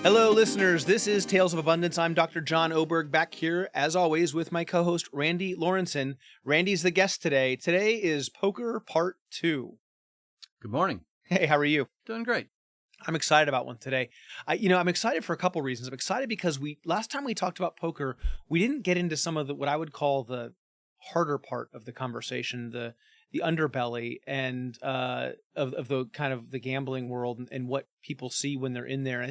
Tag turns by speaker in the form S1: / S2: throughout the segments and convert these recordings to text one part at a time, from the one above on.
S1: Hello, listeners. This is Tales of Abundance. I'm Dr. John Oberg, back here, as always, with my co-host, Randy Lorensen. Randy's the guest today. Today is Poker Part 2.
S2: Good morning.
S1: Hey, how are you?
S2: Doing great.
S1: I'm excited about one today. I'm excited for a couple reasons. I'm excited because last time we talked about poker, we didn't get into some of what I would call the harder part of the conversation, the underbelly and of the kind of the gambling world and what people see when they're in there. I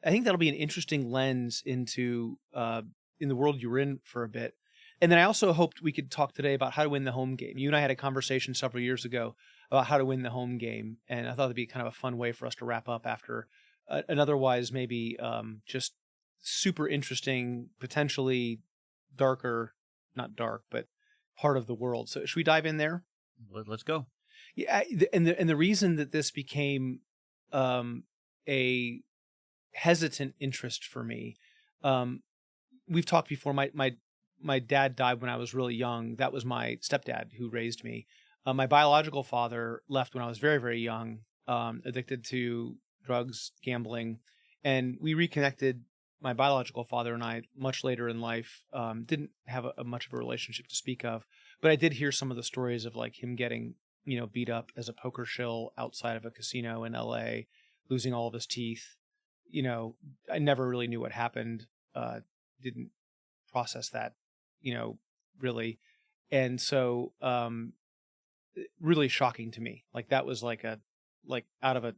S1: think that'll be an interesting lens into in the world you're in for a bit. And then I also hoped we could talk today about how to win the home game. You and I had a conversation several years ago about how to win the home game, and I thought it'd be kind of a fun way for us to wrap up after an otherwise maybe just super interesting, potentially darker, not dark, but part of the world. So should we dive in there?
S2: Let's go.
S1: Yeah, and the reason that this became a hesitant interest for me, we've talked before. My dad died when I was really young. That was my stepdad who raised me. My biological father left when I was very, very young, addicted to drugs, gambling, and we reconnected. My biological father and I much later in life didn't have much of a relationship to speak of, but I did hear some of the stories of like him getting, beat up as a poker shill outside of a casino in LA, losing all of his teeth. I never really knew what happened. Didn't process that, really. And so, really shocking to me. Like that was like out of a,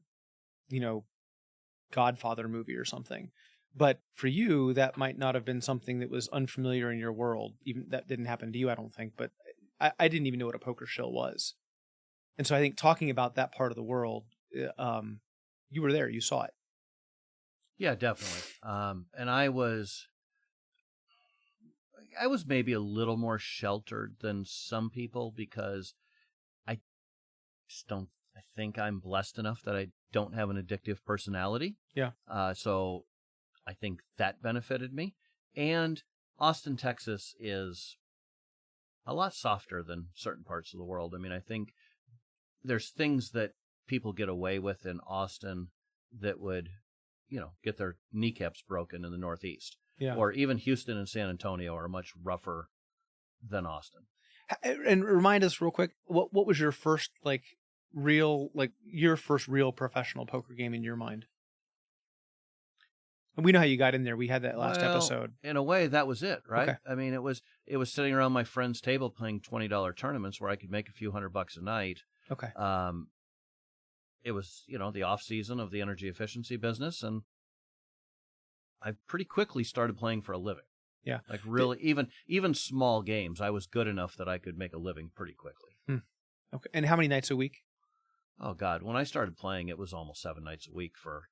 S1: Godfather movie or something. But for you, that might not have been something that was unfamiliar in your world. Even that didn't happen to you, I don't think. But I didn't even know what a poker shill was. And so I think talking about that part of the world, you were there, you saw it.
S2: Yeah, definitely. And I was maybe a little more sheltered than some people because I think I'm blessed enough that I don't have an addictive personality.
S1: Yeah.
S2: So I think that benefited me. And Austin, Texas is a lot softer than certain parts of the world. I mean, I think there's things that people get away with in Austin that would, get their kneecaps broken in the Northeast.
S1: Yeah.
S2: Or even Houston and San Antonio are much rougher than Austin.
S1: And remind us real quick, what was your first real professional poker game in your mind? And we know how you got in there. We had that last episode.
S2: In a way, that was it, right?
S1: Okay.
S2: I mean, it was sitting around my friend's table playing $20 tournaments where I could make a few $100 a night.
S1: Okay.
S2: It was, the off season of the energy efficiency business, and I pretty quickly started playing for a living.
S1: Yeah.
S2: Like really, even small games, I was good enough that I could make a living pretty quickly.
S1: Okay. And how many nights a week?
S2: Oh God, when I started playing, it was almost 7 nights a week for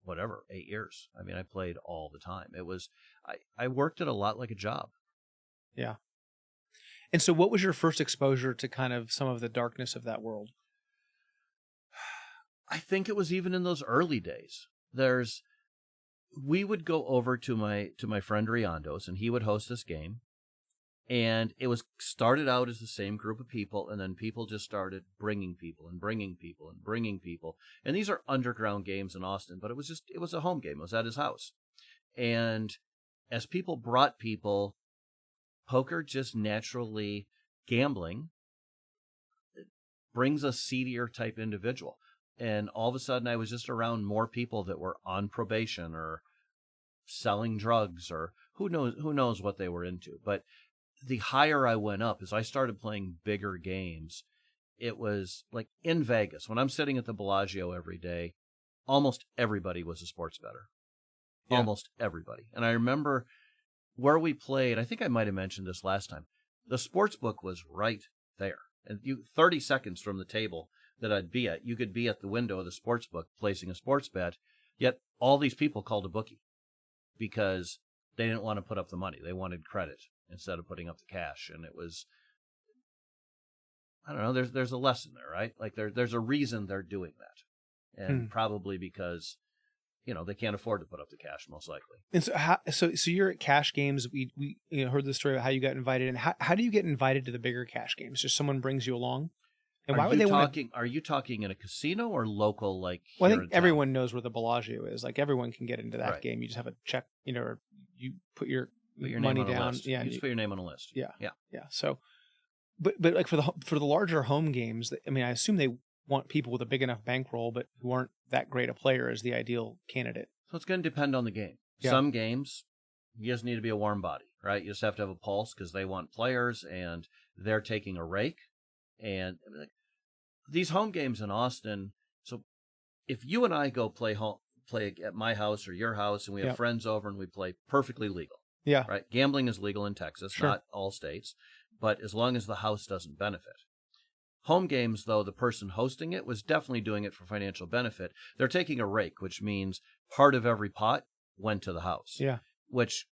S2: 8 years. I mean, I played all the time. It was, I worked it a lot like a job.
S1: Yeah. And so what was your first exposure to kind of some of the darkness of that world?
S2: I think it was even in those early days. We would go over to my friend Riondo's, and he would host this game. And it started out as the same group of people, and then people just started bringing people and bringing people and bringing people. And these are underground games in Austin, but it was a home game. It was at his house. And as people brought people, poker just naturally, gambling, brings a seedier type individual. And all of a sudden I was just around more people that were on probation or selling drugs or who knows what they were into. But the higher I went up, as I started playing bigger games, it was like in Vegas, when I'm sitting at the Bellagio every day, almost everybody was a sports bettor. Yeah. Almost everybody. And I remember where we played, I think I might have mentioned this last time, the sports book was right there. And 30 seconds from the table that I'd be at, you could be at the window of the sports book placing a sports bet, yet all these people called a bookie because they didn't want to put up the money. They wanted credit instead of putting up the cash. And it was, I don't know, there's a lesson there, right? Like there's a reason they're doing that. And probably because, they can't afford to put up the cash, most likely.
S1: And so you're at cash games. We heard the story about how you got invited. And how do you get invited to the bigger cash games? Just someone brings you along? And why would they want to?
S2: Are you talking in a casino or local, like
S1: Well, I
S2: here
S1: think
S2: in town?
S1: everyone knows where the Bellagio is. Like everyone can get into that
S2: Right.
S1: game. You just have a check, or you put your
S2: Your
S1: money
S2: name on a
S1: down.
S2: list.
S1: Yeah,
S2: You just put your name on a list.
S1: yeah,
S2: Yeah.
S1: yeah. So, but like for the larger home games, I mean, I assume they want people with a big enough bankroll, but who aren't that great a player as the ideal candidate.
S2: So it's going to depend on the game.
S1: Yeah.
S2: Some games, you just need to be a warm body, right? You just have to have a pulse because they want players and they're taking a rake. And I mean, like, these home games in Austin, so if you and I go play at my house or your house and we have friends over and we play, perfectly legal.
S1: Yeah.
S2: Right? Gambling is legal in Texas,
S1: Sure.
S2: not all states, but as long as the house doesn't benefit. Home games, though, the person hosting it was definitely doing it for financial benefit. They're taking a rake, which means part of every pot went to the house.
S1: Yeah.
S2: Which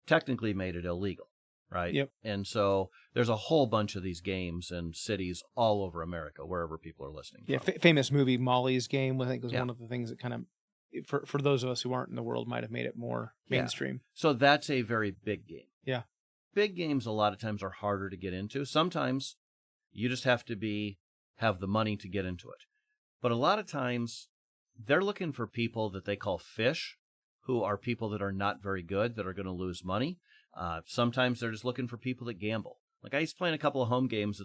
S2: technically made it illegal, right?
S1: Yep.
S2: And so there's a whole bunch of these games in cities all over America, wherever people are listening
S1: Yeah,
S2: from.
S1: famous movie Molly's Game, I think, was one of the things that kind of, for those of us who aren't in the world, might have made it more mainstream.
S2: So that's a very big game.
S1: Yeah.
S2: Big games a lot of times are harder to get into. Sometimes you just have to have the money to get into it. But a lot of times they're looking for people that they call fish, who are people that are not very good, that are going to lose money. Sometimes they're just looking for people that gamble. Like I used to play in a couple of home games.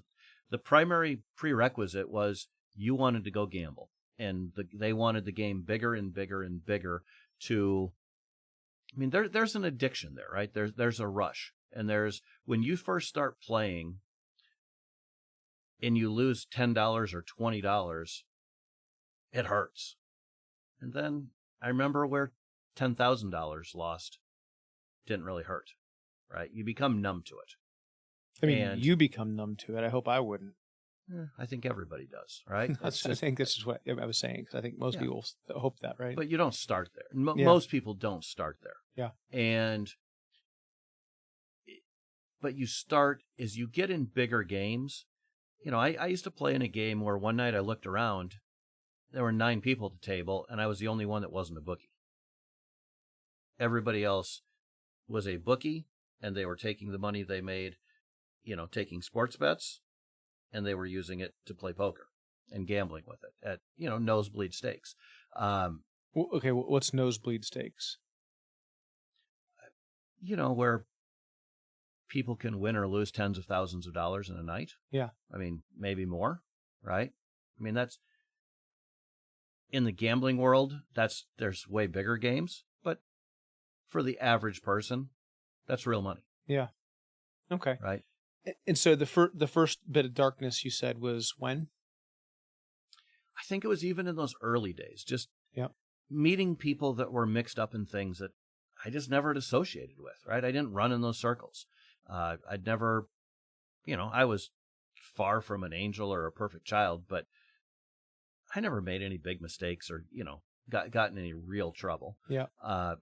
S2: The primary prerequisite was you wanted to go gamble. And they wanted the game bigger and bigger and bigger to, I mean, there's an addiction there, right? There's a rush. And when you first start playing and you lose $10 or $20, it hurts. And then I remember where $10,000 lost didn't really hurt, right? You become numb to it.
S1: I mean, you become numb to it. I hope I wouldn't.
S2: I think everybody does, right?
S1: I think this is what I was saying, because I think most people hope that, right?
S2: But you don't start there. Most people don't start there.
S1: Yeah.
S2: But you start as you get in bigger games. You know, I used to play in a game where one night I looked around, there were 9 people at the table, and I was the only one that wasn't a bookie. Everybody else was a bookie, and they were taking the money they made, taking sports bets, and they were using it to play poker and gambling with it at, nosebleed stakes.
S1: Okay, what's nosebleed stakes?
S2: Where people can win or lose tens of thousands of dollars in a night.
S1: Yeah.
S2: I mean, maybe more, right? I mean, that's in the gambling world, there's way bigger games, but for the average person, that's real money.
S1: Yeah. Okay.
S2: Right.
S1: And so the first bit of darkness you said was when?
S2: I think it was even in those early days, just meeting people that were mixed up in things that I just never had associated with, right? I didn't run in those circles. I'd never, I was far from an angel or a perfect child, but I never made any big mistakes or, got in any real trouble.
S1: Yeah.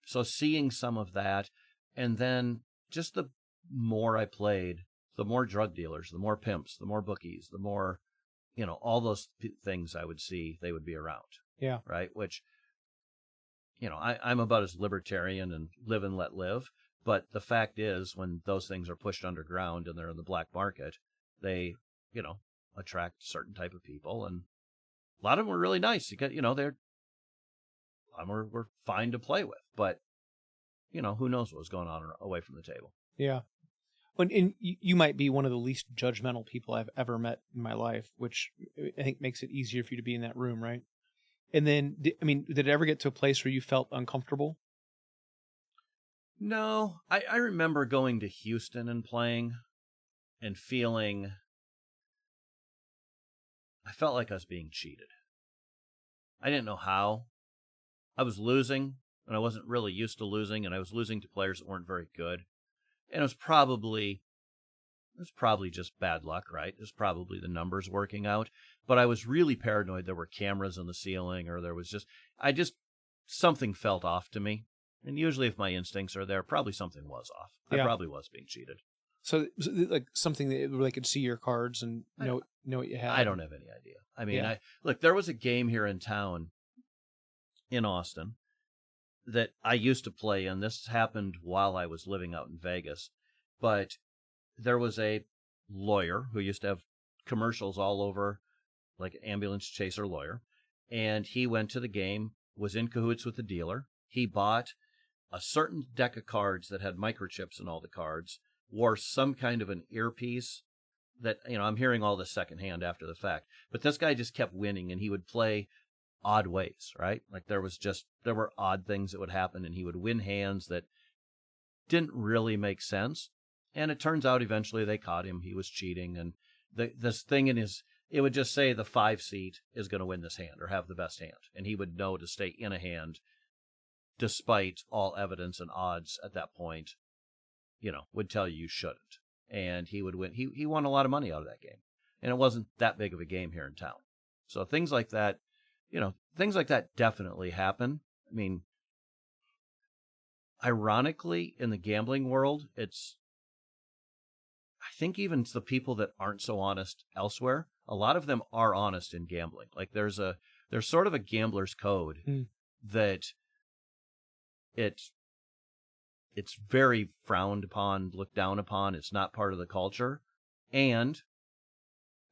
S2: So seeing some of that, and then just the more I played, the more drug dealers, the more pimps, the more bookies, the more, all those things I would see, they would be around.
S1: Yeah.
S2: Right. Which, I'm about as libertarian and live and let live. But the fact is, when those things are pushed underground and they're in the black market, they, attract a certain type of people. And a lot of them were really nice. You got, were fine to play with. But, who knows what was going on away from the table.
S1: Yeah. And you might be one of the least judgmental people I've ever met in my life, which I think makes it easier for you to be in that room, right? And then, did it ever get to a place where you felt uncomfortable?
S2: No. I remember going to Houston and playing and feeling, I felt like I was being cheated. I didn't know how. I was losing, and I wasn't really used to losing, and I was losing to players that weren't very good. And it was probably just bad luck, right? It was probably the numbers working out. But I was really paranoid there were cameras on the ceiling, or there was something felt off to me. And usually if my instincts are there, probably something was off. I probably was being cheated.
S1: So like something where they could see your cards and know what you had?
S2: I don't have any idea. I mean, look, there was a game here in town in Austin that I used to play, and this happened while I was living out in Vegas. But there was a lawyer who used to have commercials all over like an ambulance chaser lawyer, and he went to the game, was in cahoots with the dealer. He bought a certain deck of cards that had microchips in all the cards, wore some kind of an earpiece that, I'm hearing all this secondhand after the fact, but this guy just kept winning, and he would play odd ways, right? Like there were odd things that would happen, and he would win hands that didn't really make sense. And it turns out eventually they caught him. He was cheating, and this thing it would just say the 5 seat is going to win this hand or have the best hand, and he would know to stay in a hand despite all evidence and odds at that point, would tell you shouldn't. And he would win. He won a lot of money out of that game, and it wasn't that big of a game here in town. So things like that, definitely happen. I mean, ironically, in the gambling world, I think even the people that aren't so honest elsewhere, a lot of them are honest in gambling. Like there's sort of a gambler's code that it's very frowned upon, looked down upon. It's not part of the culture. And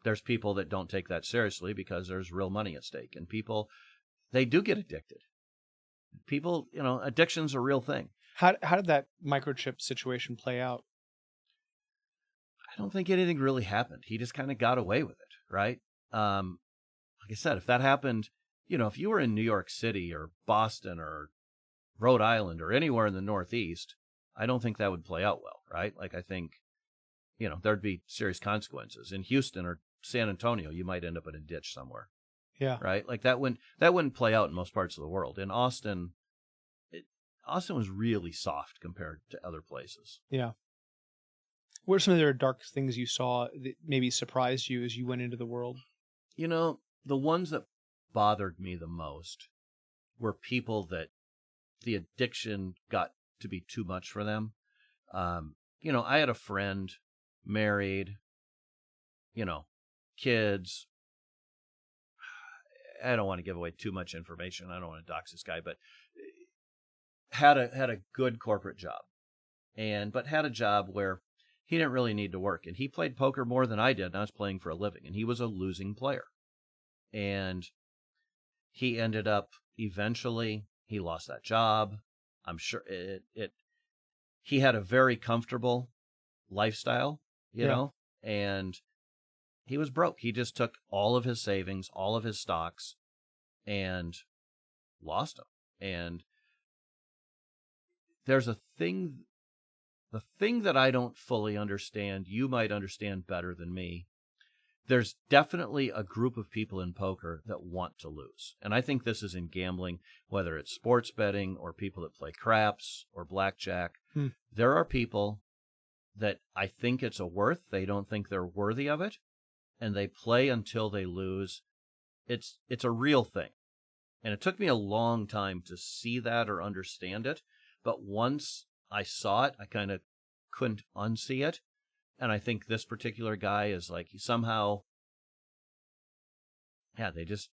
S2: there's people that don't take that seriously because there's real money at stake. And people, they do get addicted. People, addiction's a real thing.
S1: How did that microchip situation play out?
S2: I don't think anything really happened. He just kind of got away with it, right? Like I said, if that happened, if you were in New York City or Boston or Rhode Island or anywhere in the Northeast, I don't think that would play out well, right? Like I think, there'd be serious consequences. In Houston or San Antonio, you might end up in a ditch somewhere.
S1: Yeah.
S2: Right? Like that wouldn't play out in most parts of the world. In Austin, Austin was really soft compared to other places.
S1: Yeah. What are some of the dark things you saw that maybe surprised you as you went into the world?
S2: The ones that bothered me the most were people that the addiction got to be too much for them. I had a friend, married, kids. I don't want to give away too much information. I don't want to dox this guy, but had a good corporate job, but had a job where he didn't really need to work, and he played poker more than I did, and I was playing for a living, and he was a losing player, and he ended up eventually he lost that job. I'm sure he had a very comfortable lifestyle, and he was broke. He just took all of his savings, all of his stocks, and lost them. And there's the thing that I don't fully understand, you might understand better than me. There's definitely a group of people in poker that want to lose. And I think this is in gambling, whether it's sports betting or people that play craps or blackjack. There are people that I think it's a worth. They don't think they're worthy of it, and they play until they lose. It's a real thing. And it took me a long time to see that or understand it. But once I saw it, I kind of couldn't unsee it. And I think this particular guy is like, he somehow, they just,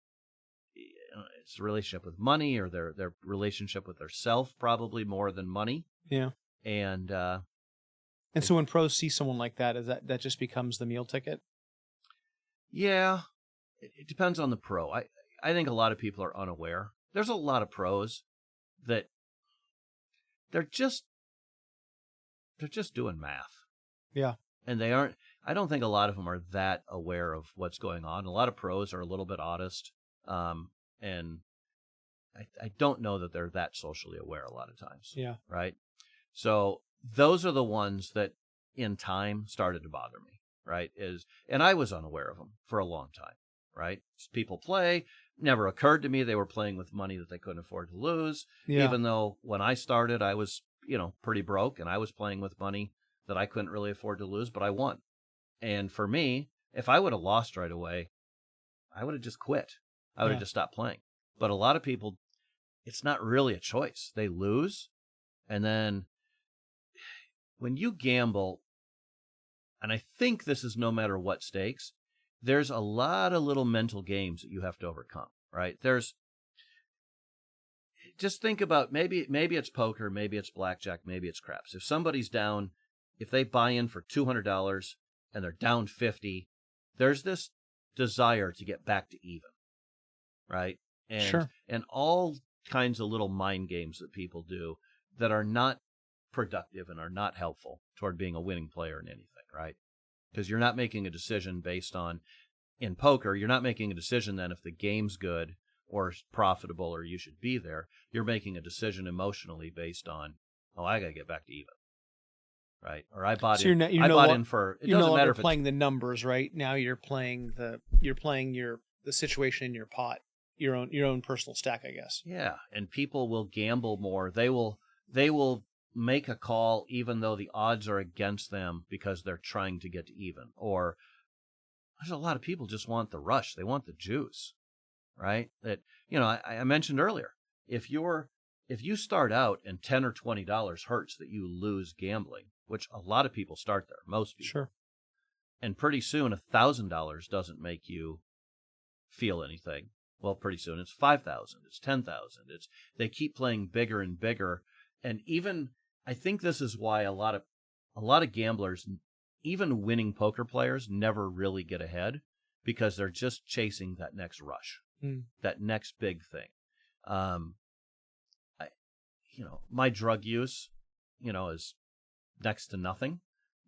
S2: it's a relationship with money, or their relationship with their self, probably more than money.
S1: Yeah.
S2: And
S1: so when pros see someone like that, is that just becomes the meal ticket?
S2: Yeah, it depends on the pro. I think a lot of people are unaware. There's a lot of pros that they're just doing math.
S1: Yeah.
S2: And they aren't, I don't think a lot of them are that aware of what's going on. A lot of pros are a little bit honest. And I don't know that they're that socially aware a lot of times.
S1: Yeah.
S2: Right. So those are the ones that in time started to bother me. Right. And I was unaware of them for a long time. Right. People play, never occurred to me they were playing with money that they couldn't afford to lose. Yeah. Even though when I started, I was, pretty broke, and I was playing with money that I couldn't really afford to lose, but I won. And for me, if I would have lost right away, I would have just quit. I would have just stopped playing. But a lot of people, it's not really a choice. They lose. And then when you gamble, and I think this is no matter what stakes, there's a lot of little mental games that you have to overcome, right? Just think about, maybe it's poker, maybe it's blackjack, maybe it's craps. If somebody's down, if they buy in for $200 and they're down 50, there's this desire to get back to even, right?
S1: Sure.
S2: And all kinds of little mind games that people do that are not productive and are not helpful toward being a winning player in anything, right? Because you're not making a decision based on, in poker, you're not making a decision then if the game's good or profitable or you should be there. You're making a decision emotionally based on, oh, I got to get back to even, right? Or I bought in. I bought in for. It
S1: you're
S2: doesn't
S1: no
S2: matter
S1: longer
S2: if it's
S1: playing the numbers, right? Now you're playing the situation in your pot, your own personal stack, I guess.
S2: Yeah, and people will gamble more. They will make a call even though the odds are against them because they're trying to get to even. Or there's a lot of people just want the rush. They want the juice, right? That, I mentioned earlier, if you start out and $10 or $20 hurts that you lose gambling, which a lot of people start there, most people.
S1: Sure.
S2: And pretty soon $1,000 doesn't make you feel anything. Well, pretty soon it's 5,000, it's 10,000. They keep playing bigger and bigger. And even, I think this is why a lot of gamblers, even winning poker players, never really get ahead, because they're just chasing that next rush, that next big thing. My drug use, is next to nothing,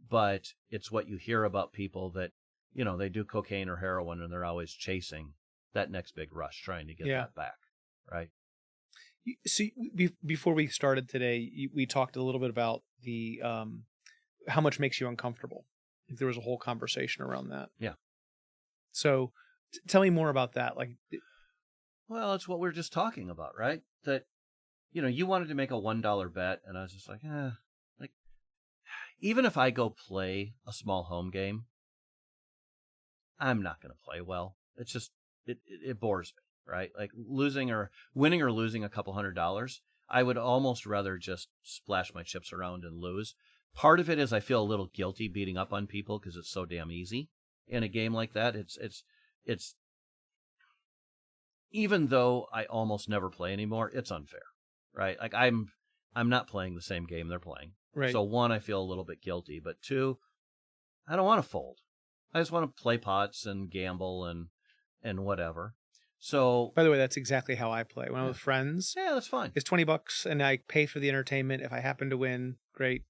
S2: but it's what you hear about people that, they do cocaine or heroin and they're always chasing that next big rush, trying to get that back, right?
S1: See, before we started today, we talked a little bit about the how much makes you uncomfortable. I think there was a whole conversation around that.
S2: Yeah.
S1: So tell me more about that.
S2: Well, it's what we were just talking about, right? That, you wanted to make a $1 bet, and I was just like, even if I go play a small home game, I'm not going to play well. It's just, it bores me, right? Like winning or losing a couple $100, I would almost rather just splash my chips around and lose. Part of it is I feel a little guilty beating up on people because it's so damn easy in a game like that. It's even though I almost never play anymore, it's unfair, right? Like I'm not playing the same game they're playing.
S1: Right.
S2: So one, I feel a little bit guilty, but two, I don't want to fold. I just want to play pots and gamble and whatever. So,
S1: by the way, that's exactly how I play. When I'm with friends,
S2: yeah, that's fine.
S1: It's $20 and I pay for the entertainment. If I happen to win, great.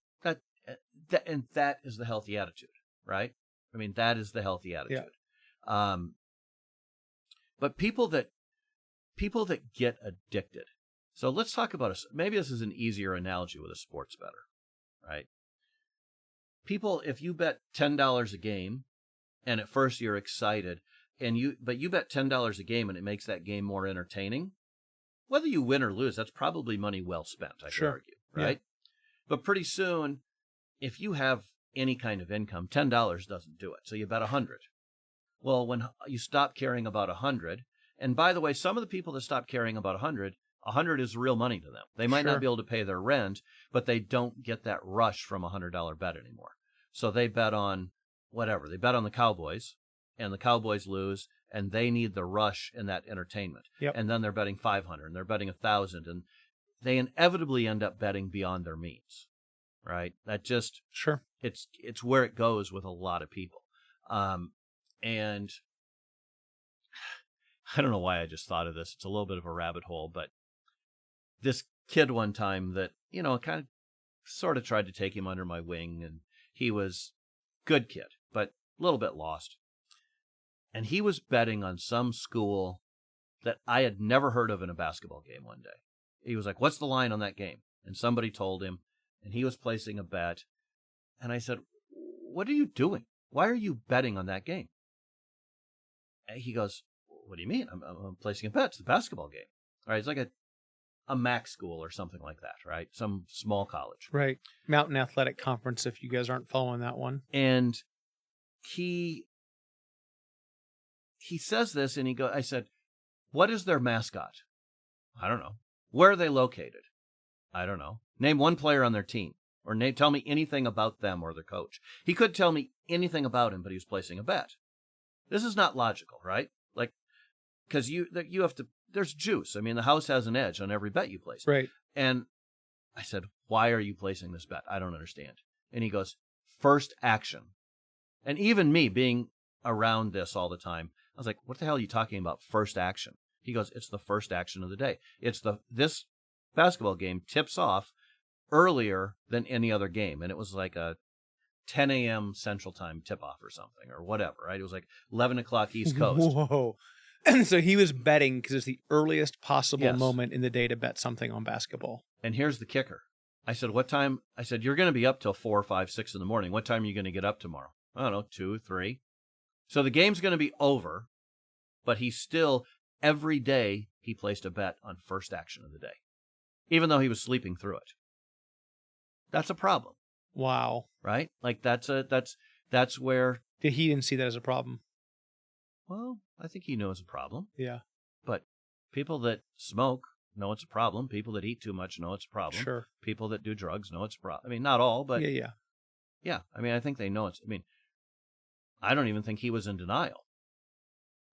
S2: That is the healthy attitude, right? I mean, that is the healthy attitude. Yeah. But people that get addicted. So let's talk about maybe this is an easier analogy with a sports bettor, right? People, if you bet $10 a game, and at first you're excited, but you bet $10 a game and it makes that game more entertaining, whether you win or lose, that's probably money well spent, I could argue, right? Yeah. But pretty soon, if you have any kind of income, $10 doesn't do it. So you bet 100. Well, when you stop caring about 100, and by the way, some of the people that stop caring about 100 is real money to them. They might not be able to pay their rent, but they don't get that rush from a $100 bet anymore. So they bet on whatever. They bet on the Cowboys, and the Cowboys lose, and they need the rush in that entertainment.
S1: Yep.
S2: And then they're betting 500, and they're betting 1,000, and they inevitably end up betting beyond their means, right? That just it's where it goes with a lot of people. And I don't know why I just thought of this. It's a little bit of a rabbit hole, but this kid one time that, kind of sort of tried to take him under my wing, and he was good kid, but a little bit lost. And he was betting on some school that I had never heard of in a basketball game one day. He was like, "What's the line on that game?" And somebody told him, and he was placing a bet. And I said, "What are you doing? Why are you betting on that game?" And he goes, "What do you mean? I'm placing a bet. It's the basketball game." All right, it's like a MAC school or something like that, right? Some small college.
S1: Right. Mountain Athletic Conference, if you guys aren't following that one.
S2: And he says this, and I said, "What is their mascot?" "I don't know." "Where are they located?" "I don't know." "Name one player on their team, or tell me anything about them or their coach." He could tell me anything about him, but he was placing a bet. This is not logical, right? Like, because you have to, there's juice. I mean, the house has an edge on every bet you place.
S1: Right.
S2: And I said, "Why are you placing this bet? I don't understand." And he goes, "First action." And even me being around this all the time, I was like, what the hell are you talking about? First action. He goes, it's the first action of the day. This basketball game tips off earlier than any other game. And it was like a 10 a.m. Central Time tip-off or something, or whatever, right? It was like 11 o'clock East Coast.
S1: Whoa. And so he was betting because it's the earliest possible
S2: Yes.
S1: moment in the day to bet something on basketball.
S2: And here's the kicker. I said, what time? I said, you're going to be up till 4, 5, 6 in the morning. What time are you going to get up tomorrow? I don't know, 2, 3. So the game's going to be over, but he still, every day, he placed a bet on first action of the day, even though he was sleeping through it. That's a problem.
S1: Wow.
S2: Right? Like that's where
S1: He didn't see that as a problem.
S2: Well, I think he knows a problem.
S1: Yeah.
S2: But people that smoke know it's a problem. People that eat too much know it's a problem.
S1: Sure.
S2: People that do drugs know it's a problem. I mean, not all, but
S1: Yeah.
S2: yeah. I mean, I think they know it's. I mean, I don't even think he was in denial.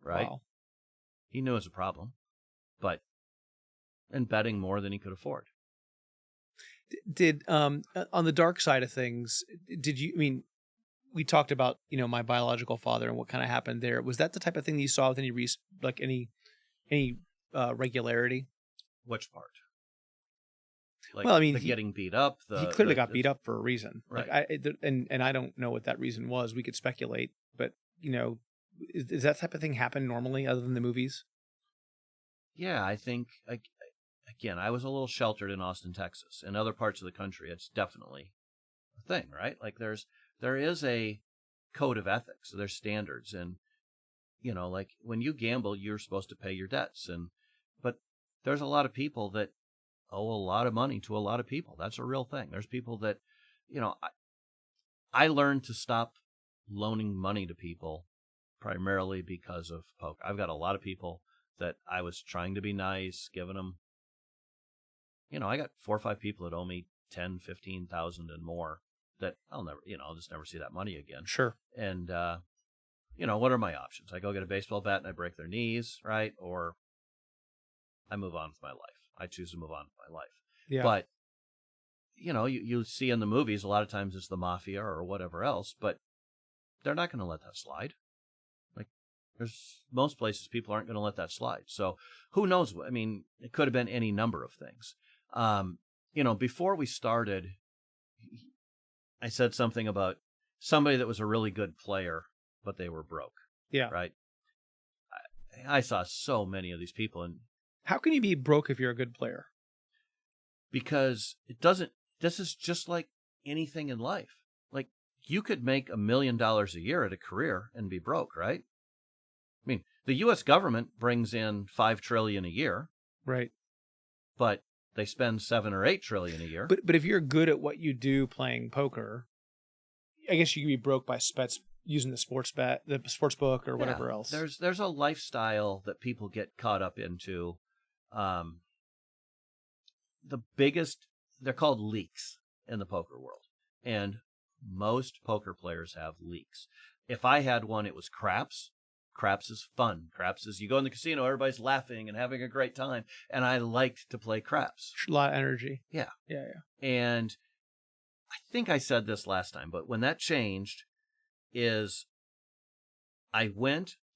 S2: Right?
S1: Wow.
S2: He knew it's a problem, and betting more than he could afford.
S1: Did on the dark side of things, we talked about, my biological father and what kind of happened there. Was that the type of thing that you saw with any regularity?
S2: Which part? Like,
S1: Well, I mean,
S2: the getting beat up.
S1: He clearly got beat up for a reason.
S2: Right.
S1: And I don't know what that reason was. We could speculate, but is that type of thing happen normally other than the movies?
S2: Yeah, I think, again, I was a little sheltered in Austin, Texas. In other parts of the country, it's definitely a thing, right? Like there is a code of ethics. There's standards. And, like when you gamble, you're supposed to pay your debts. But there's a lot of people that owe a lot of money to a lot of people. That's a real thing. There's people that, I learned to stop loaning money to people primarily because of poker. I've got a lot of people that I was trying to be nice, giving them, I got 4 or 5 people that owe me 10, 15,000 and more that I'll just never see that money again.
S1: Sure.
S2: And, what are my options? I go get a baseball bat and I break their knees, right? Or I move on with my life. I choose to move on with my life.
S1: Yeah.
S2: But, you see in the movies, a lot of times it's the mafia or whatever else, but they're not going to let that slide. Like, there's most places people aren't going to let that slide. So who knows? I mean, it could have been any number of things. Before we started, I said something about somebody that was a really good player, but they were broke.
S1: Yeah.
S2: Right. I saw so many of these people. And
S1: how can you be broke if you're a good player?
S2: Because this is just like anything in life. Like, you could make $1 million a year at a career and be broke, right? I mean, the U.S. government brings in $5 trillion a year.
S1: Right.
S2: But they spend $7 or $8 trillion a year.
S1: But if you're good at what you do playing poker, I guess you could be broke by using the sports book or whatever else.
S2: There's a lifestyle that people get caught up into. The biggest, they're called leaks in the poker world, and most poker players have leaks. If I had one, it was craps. Craps is fun. Craps is, you go in the casino, everybody's laughing and having a great time. And I liked to play craps.
S1: A lot of energy.
S2: Yeah.
S1: Yeah.
S2: And I think I said this last time, but when that changed is I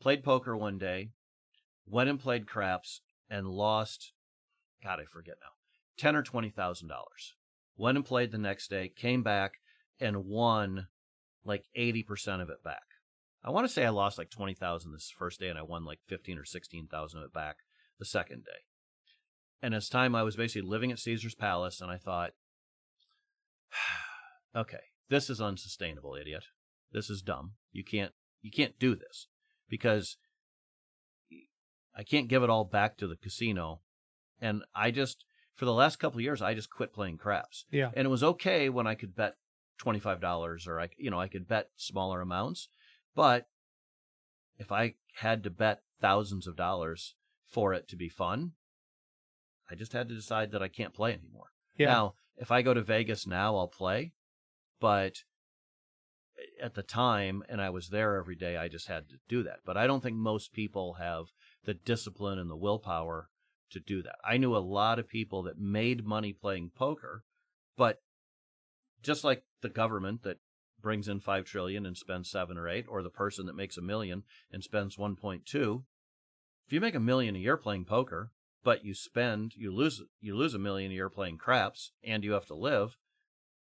S2: played poker one day, went and played craps and lost, God, I forget now, $10,000 or $20,000. Went and played the next day, came back and won like 80% of it back. I want to say I lost like 20,000 this first day, and I won like 15 or 16,000 of it back the second day. And as time, I was basically living at Caesar's Palace, and I thought, okay, this is unsustainable, idiot. This is dumb. You can't do this, because I can't give it all back to the casino. And for the last couple of years, I just quit playing craps.
S1: Yeah.
S2: And it was okay when I could bet $25 or I could bet smaller amounts. But if I had to bet thousands of dollars for it to be fun, I just had to decide that I can't play anymore.
S1: Yeah.
S2: Now, if I go to Vegas now, I'll play. But at the time, and I was there every day, I just had to do that. But I don't think most people have the discipline and the willpower to do that. I knew a lot of people that made money playing poker, but just like the government that brings in 5 trillion and spends 7 or 8, or the person that makes $1 million and spends 1.2. If you make $1 million a year playing poker, but you lose $1 million a year playing craps, and you have to live,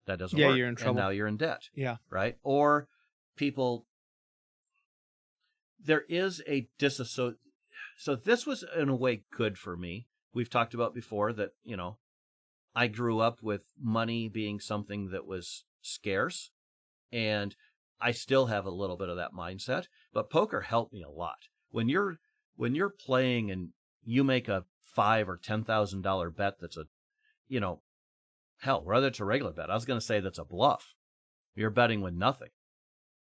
S2: that doesn't work.
S1: You're in trouble.
S2: And now you're in debt.
S1: Yeah.
S2: Right? Or people, there is a disassociation. So this was in a way good for me. We've talked about before that, I grew up with money being something that was scarce, and I still have a little bit of that mindset, but poker helped me a lot. When you're playing and you make a $5,000 or $10,000 bet that's hell, whether it's a regular bet, I was going to say that's a bluff. You're betting with nothing.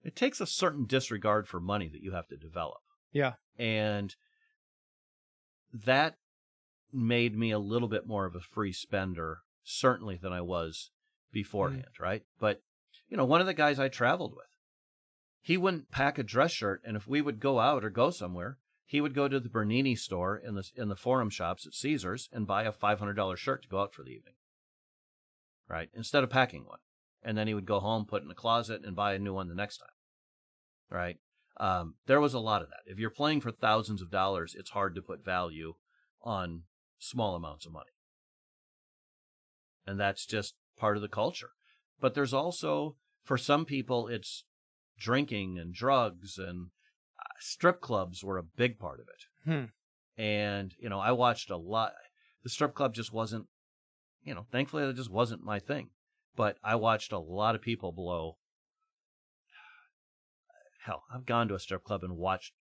S2: It takes a certain disregard for money that you have to develop.
S1: Yeah.
S2: And that made me a little bit more of a free spender, certainly, than I was beforehand, right? But, one of the guys I traveled with, he wouldn't pack a dress shirt, and if we would go out or go somewhere, he would go to the Bernini store in the Forum Shops at Caesars and buy a $500 shirt to go out for the evening, right? Instead of packing one. And then he would go home, put it in the closet, and buy a new one the next time, right? There was a lot of that. If you're playing for thousands of dollars, it's hard to put value on small amounts of money. And that's just part of the culture. But there's also, for some people, it's drinking and drugs, and strip clubs were a big part of it. And, I watched a lot. The strip club just wasn't, thankfully that just wasn't my thing. But I watched a lot of people blow. Hell, I've gone to a strip club and watched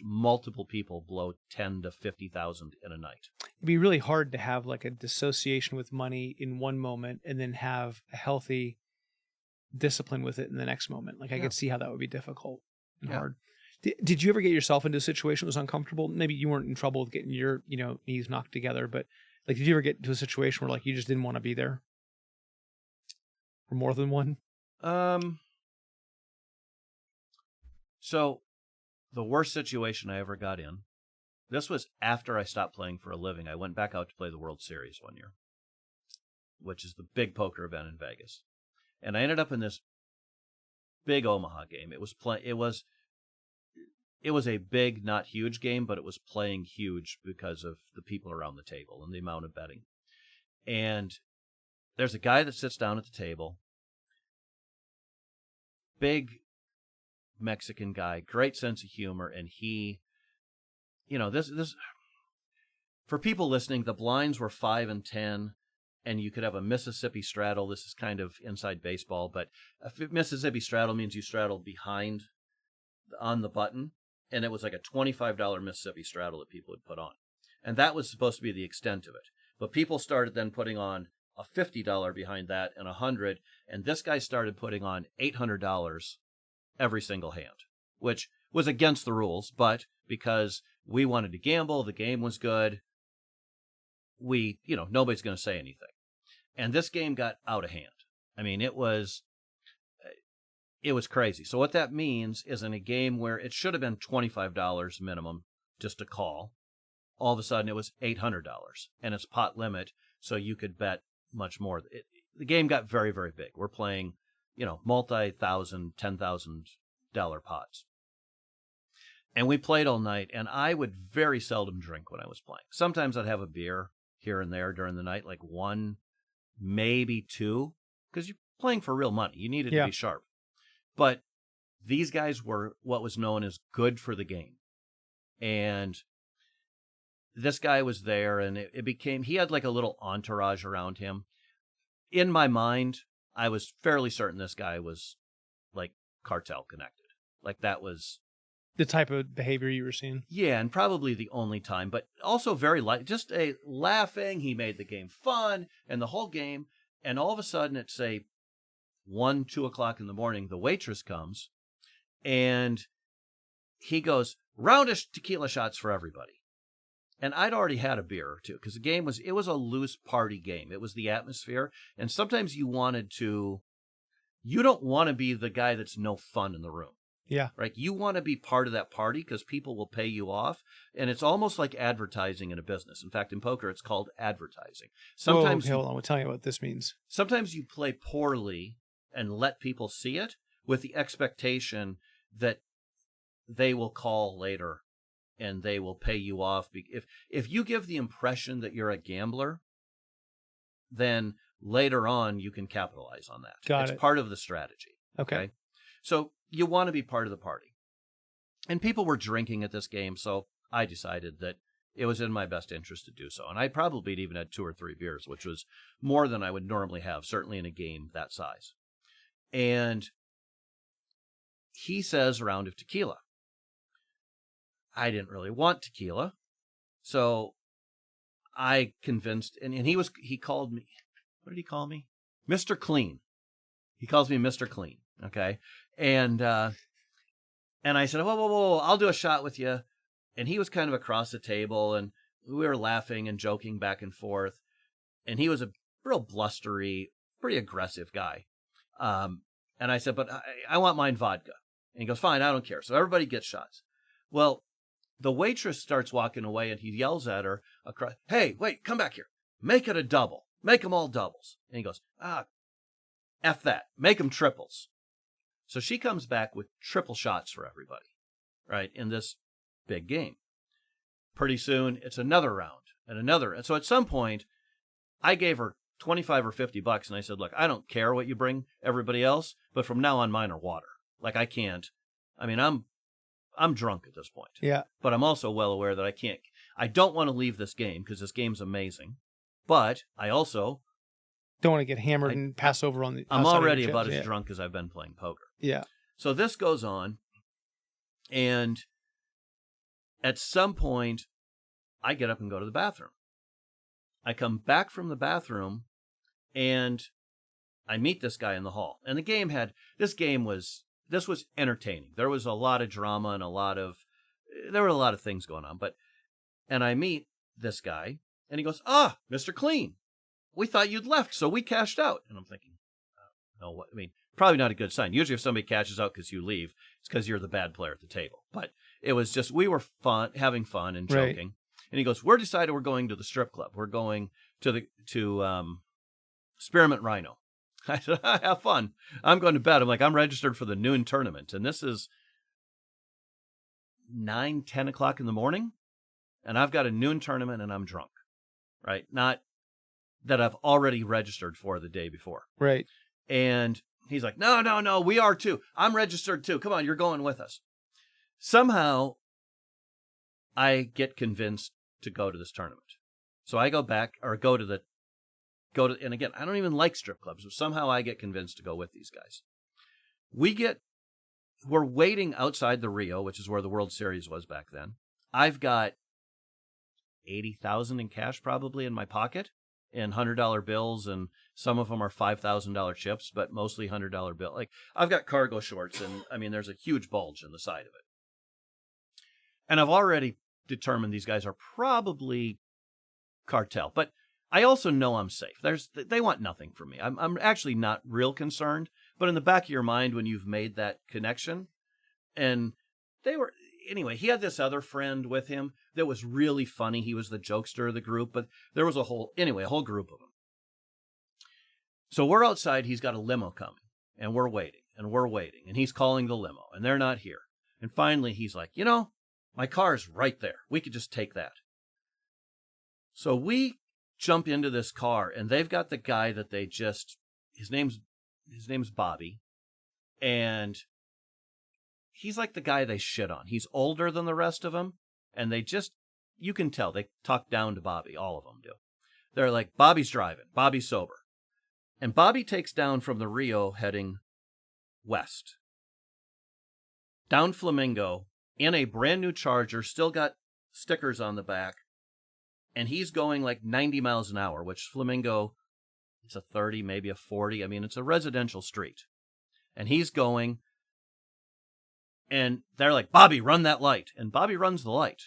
S2: multiple people blow 10 to 50,000 in a night.
S1: It'd be really hard to have like a dissociation with money in one moment and then have a healthy discipline with it in the next moment. Like I could see how that would be difficult and hard. Did you ever get yourself into a situation that was uncomfortable? Maybe you weren't in trouble with getting your, knees knocked together, but like, did you ever get to a situation where like you just didn't want to be there? Or more than one?
S2: So the worst situation I ever got in, this was after I stopped playing for a living. I went back out to play the World Series one year, which is the big poker event in Vegas. And I ended up in this big Omaha game. It was a big, not huge game, but it was playing huge because of the people around the table and the amount of betting. And there's a guy that sits down at the table, big Mexican guy, great sense of humor, and he, this for people listening, the blinds were 5 and 10, and you could have a Mississippi straddle. This is kind of inside baseball, but a Mississippi straddle means you straddle behind on the button, and it was like a $25 Mississippi straddle that people would put on. And that was supposed to be the extent of it. But people started then putting on a $50 behind that and $100, and this guy started putting on $800 every single hand, which was against the rules, but because we wanted to gamble, the game was good, nobody's going to say anything. And this game got out of hand. I mean, it was crazy. So what that means is in a game where it should have been $25 minimum just to call, all of a sudden it was $800, and it's pot limit, so you could bet much more. The game got very, very big. We're playing, multi-thousand, $10,000 pots. And we played all night, and I would very seldom drink when I was playing. Sometimes I'd have a beer here and there during the night, like 1, maybe 2, because you're playing for real money. You needed to be sharp. But these guys were what was known as good for the game. And this guy was there, and it became, he had like a little entourage around him. In my mind, I was fairly certain this guy was like cartel connected. Like that was
S1: the type of behavior you were seeing. Yeah,
S2: and probably the only time, but also very light, just a laughing. He made the game fun and the whole game. And all of a sudden at say 1, 2 o'clock in the morning, the waitress comes and he goes, round of tequila shots for everybody. And I'd already had a beer or two because the game was a loose party game. It was the atmosphere. And sometimes you don't want to be the guy that's no fun in the room.
S1: Yeah.
S2: Right. You want to be part of that party because people will pay you off. And it's almost like advertising in a business. In fact, in poker, it's called advertising. Sometimes
S1: hold on. We'll tell you what this means.
S2: Sometimes you play poorly and let people see it. with the expectation that they will call later and they will pay you off. If you give the impression that you're a gambler, then later on you can capitalize on that.
S1: Got it.
S2: It's part of the strategy.
S1: Okay.
S2: So you want to be part of the party. And people were drinking at this game, so I decided that it was in my best interest to do so. And I probably even had 2 or 3 beers, which was more than I would normally have, certainly in a game that size. And he says a round of tequila. I didn't really want tequila, so I convinced, and he called me, what did he call me? Mr. Clean. He calls me Mr. Clean, okay? And I said, whoa, I'll do a shot with you. And he was kind of across the table, and we were laughing and joking back and forth. And he was a real blustery, pretty aggressive guy. And I said, but I want mine vodka. And he goes, fine, I don't care. So everybody gets shots. Well, the waitress starts walking away, and he yells at her across, hey, wait, come back here. Make it a double. Make them all doubles. And he goes, F that. Make them triples. So she comes back with triple shots for everybody, right, in this big game. Pretty soon, it's another round and another. And so at some point, I gave her $25 or $50, and I said, look, I don't care what you bring everybody else, but from now on, mine are water. Like, I can't. I mean, I'm drunk at this point.
S1: Yeah.
S2: But I'm also well aware that I don't want to leave this game because this game's amazing. But I also
S1: don't want to get hammered and pass over on the.
S2: I'm already about as drunk as I've been playing poker.
S1: Yeah.
S2: So this goes on, and at some point, I get up and go to the bathroom. I come back from the bathroom, and I meet this guy in the hall. And this was entertaining. There was a lot of drama and there were a lot of things going on. And I meet this guy, and he goes, Mr. Clean, we thought you'd left, so we cashed out. And I'm thinking, no, what? I mean, probably not a good sign. Usually if somebody cashes out because you leave, it's because you're the bad player at the table. But it was just, we were having fun and joking. Right. And he goes, we're decided we're going to the strip club. We're going to Spearmint Rhino. I said, have fun. I'm going to bed. I'm like, I'm registered for the noon tournament. And this is 9, 10 o'clock in the morning. And I've got a noon tournament and I'm drunk. Right? Not that I've already registered for the day before.
S1: Right.
S2: And he's like, no, we are too. I'm registered too. Come on, you're going with us. Somehow, I get convinced to go to this tournament. So I go back, or and again, I don't even like strip clubs, but somehow I get convinced to go with these guys. We're waiting outside the Rio, which is where the World Series was back then. I've got $80,000 in cash probably in my pocket, in $100 bills, and some of them are $5,000 chips, but mostly $100 bill. Like, I've got cargo shorts, and I mean, there's a huge bulge in the side of it. And I've already determined these guys are probably cartel, but I also know I'm safe. They want nothing from me. I'm actually not real concerned, but in the back of your mind, when you've made that connection, and anyway, he had this other friend with him that was really funny. He was the jokester of the group, but there was a whole group of them. So we're outside. He's got a limo coming, and we're waiting, and he's calling the limo, and they're not here. And finally, he's like, my car's right there. We could just take that. So we jump into this car, and they've got the guy that his name's Bobby, and he's like the guy they shit on. He's older than the rest of them, and you can tell, they talk down to Bobby. All of them do. They're like, Bobby's driving, Bobby's sober. And Bobby takes down from the Rio heading west, down Flamingo, in a brand new Charger, still got stickers on the back, and he's going like 90 miles an hour, which Flamingo, it's a 30, maybe a 40. I mean, it's a residential street. And he's going, and they're like, Bobby, run that light. And Bobby runs the light.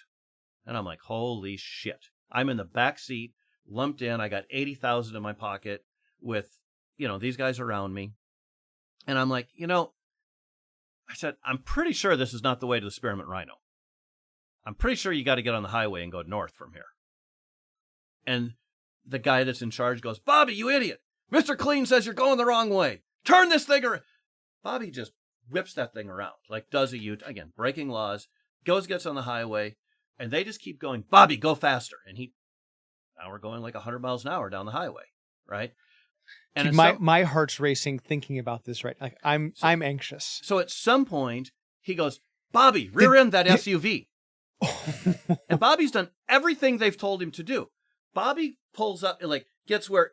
S2: And I'm like, holy shit. I'm in the back seat, lumped in. I got $80,000 in my pocket with, these guys around me. And I'm like, I said, I'm pretty sure this is not the way to the Spearmint Rhino. I'm pretty sure you got to get on the highway and go north from here. And the guy that's in charge goes, Bobby, you idiot. Mr. Clean says you're going the wrong way. Turn this thing around. Bobby just whips that thing around, like does a U, again, breaking laws, gets on the highway, and they just keep going, Bobby, go faster. And now we're going like 100 miles an hour down the highway, right? And
S1: Dude, my heart's racing thinking about this, right? Like I'm anxious.
S2: So at some point, he goes, Bobby, rear end that SUV. And Bobby's done everything they've told him to do. Bobby pulls up, like, gets where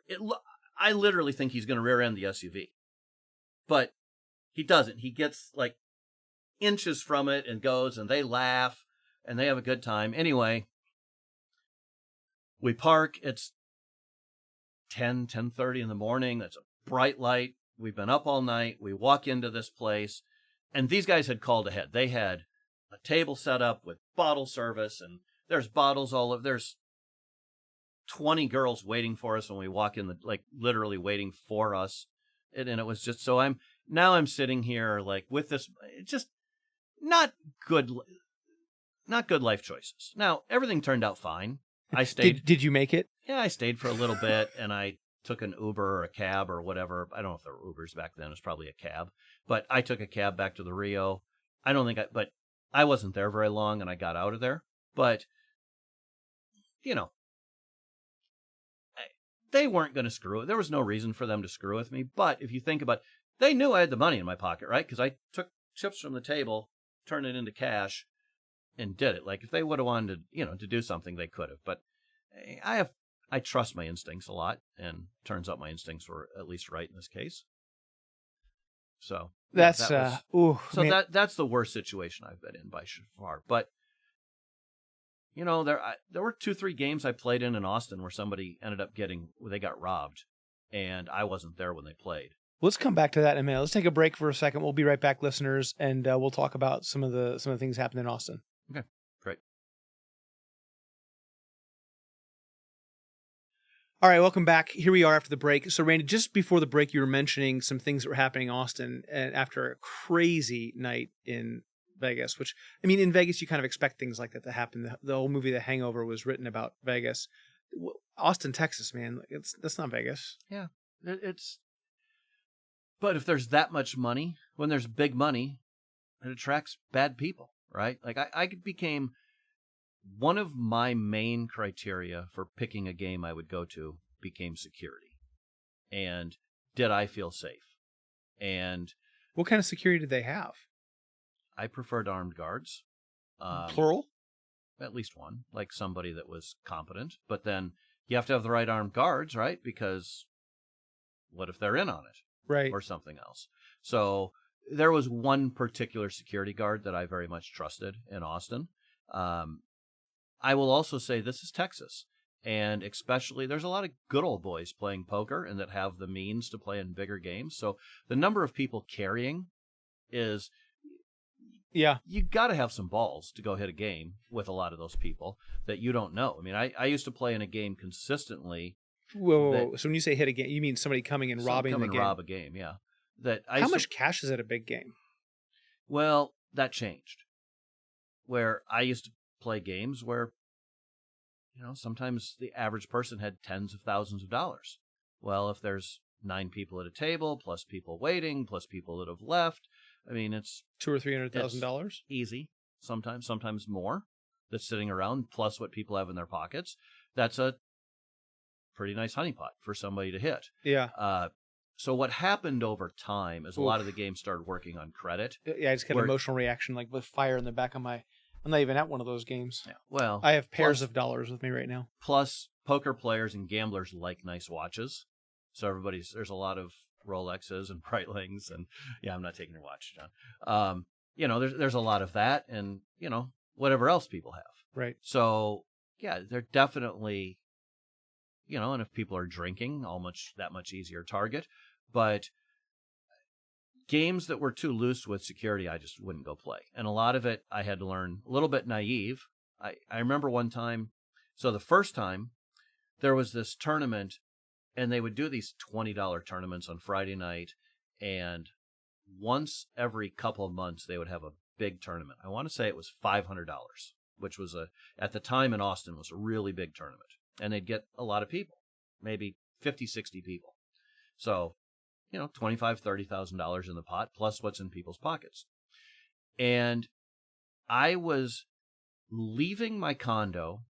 S2: I literally think he's going to rear end the SUV. But he doesn't. He gets like inches from it and goes, and they laugh and they have a good time. Anyway, we park. It's 10:30 in the morning. It's a bright light. We've been up all night. We walk into this place, and these guys had called ahead. They had a table set up with bottle service, and there's bottles all over. There's 20 girls waiting for us when we walk in, like literally waiting for us. And it was just, so I'm sitting here like with this, just not good life choices. Now, everything turned out fine. I stayed.
S1: Did you make it?
S2: Yeah, I stayed for a little bit, and I took an Uber or a cab or whatever. I don't know if there were Ubers back then. It was probably a cab. But I took a cab back to the Rio. But I wasn't there very long, and I got out of there. But, they weren't going to screw it. There was no reason for them to screw with me. But if you think about it, they knew I had the money in my pocket, right? Because I took chips from the table, turned it into cash, and did it. Like, if they would have wanted to, to do something, they could have. But I trust my instincts a lot, and turns out my instincts were at least right in this case. So
S1: that's
S2: that's the worst situation I've been in by far. But there were 2-3 games I played in Austin where somebody ended up they got robbed, and I wasn't there when they played.
S1: Let's come back to that in a minute. Let's take a break for a second. We'll be right back, listeners, and we'll talk about some of the things happening in Austin.
S2: Okay, great.
S1: All right, welcome back. Here we are after the break. So, Randy, just before the break, you were mentioning some things that were happening in Austin, and after a crazy night in Vegas, which, I mean, in Vegas, you kind of expect things like that to happen. The whole movie The Hangover was written about Vegas. Austin, Texas, man, that's not Vegas.
S2: Yeah, but if there's that much money, when there's big money, it attracts bad people, right? Like I became, one of my main criteria for picking a game I would go to became security. And did I feel safe? And
S1: what kind of security did they have?
S2: I preferred armed guards.
S1: Plural?
S2: At least one, like somebody that was competent. But then you have to have the right armed guards, right? Because what if they're in on it?
S1: Right.
S2: Or something else. So there was one particular security guard that I very much trusted in Austin. I will also say this is Texas. And especially, there's a lot of good old boys playing poker and that have the means to play in bigger games. So the number of people carrying is...
S1: Yeah.
S2: You got to have some balls to go hit a game with a lot of those people that you don't know. I mean, I used to play in a game consistently.
S1: Whoa. So when you say hit a game, you mean somebody coming and robbing the game?
S2: Rob a game, yeah.
S1: How much cash is at a big game?
S2: Well, that changed. Where I used to play games where, sometimes the average person had tens of thousands of dollars. Well, if there's 9 people at a table, plus people waiting, plus people that have left, I mean, it's
S1: $200,000 or $300,000
S2: easy. Sometimes more. That's sitting around, plus what people have in their pockets. That's a pretty nice honeypot for somebody to hit.
S1: Yeah.
S2: So what happened over time is a lot of the games started working on credit.
S1: Yeah, I just got an emotional reaction, like with fire in the back of my... I'm not even at one of those games.
S2: Yeah, well...
S1: I have pairs of dollars with me right now.
S2: Plus, poker players and gamblers like nice watches. So there's a lot of Rolexes and Breitlings, and yeah, I'm not taking your watch, John. There's a lot of that, and whatever else people have.
S1: Right.
S2: So yeah, they're definitely, and if people are drinking, that much easier target. But games that were too loose with security, I just wouldn't go play. And a lot of it, I had to learn a little bit naive. I remember one time, so the first time, there was this tournament. And they would do these $20 tournaments on Friday night, and once every couple of months, they would have a big tournament. I want to say it was $500, which was at the time in Austin, was a really big tournament. And they'd get a lot of people, maybe 50, 60 people. So $25,000, $30,000 in the pot, plus what's in people's pockets. And I was leaving my condo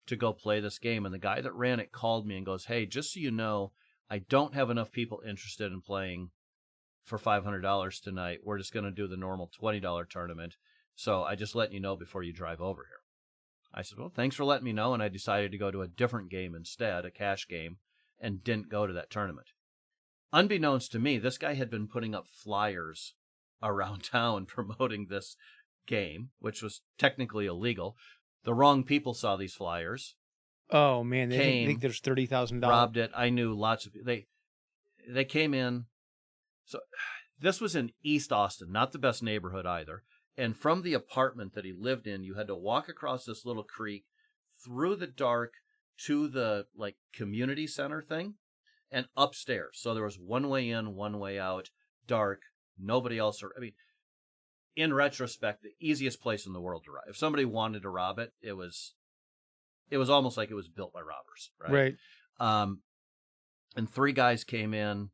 S2: to go play this game, and the guy that ran it called me and goes, "Hey, just so you know, I don't have enough people interested in playing for $500 tonight. We're just going to do the normal $20 tournament. So I just letting you know before you drive over here." I said, "Well, thanks for letting me know." And I decided to go to a different game instead, a cash game, and didn't go to that tournament. Unbeknownst to me, this guy had been putting up flyers around town promoting this game, which was technically illegal. The wrong people saw these flyers.
S1: Oh man, they think there's $30,000.
S2: Robbed it. I knew lots of people. They came in. So this was in East Austin, not the best neighborhood either. And from the apartment that he lived in, you had to walk across this little creek through the dark to the community center thing and upstairs. So there was one way in, one way out, dark, nobody else. I mean, in retrospect, the easiest place in the world to rob. If somebody wanted to rob it, it was almost like it was built by robbers, right?
S1: Right.
S2: And 3 guys came in,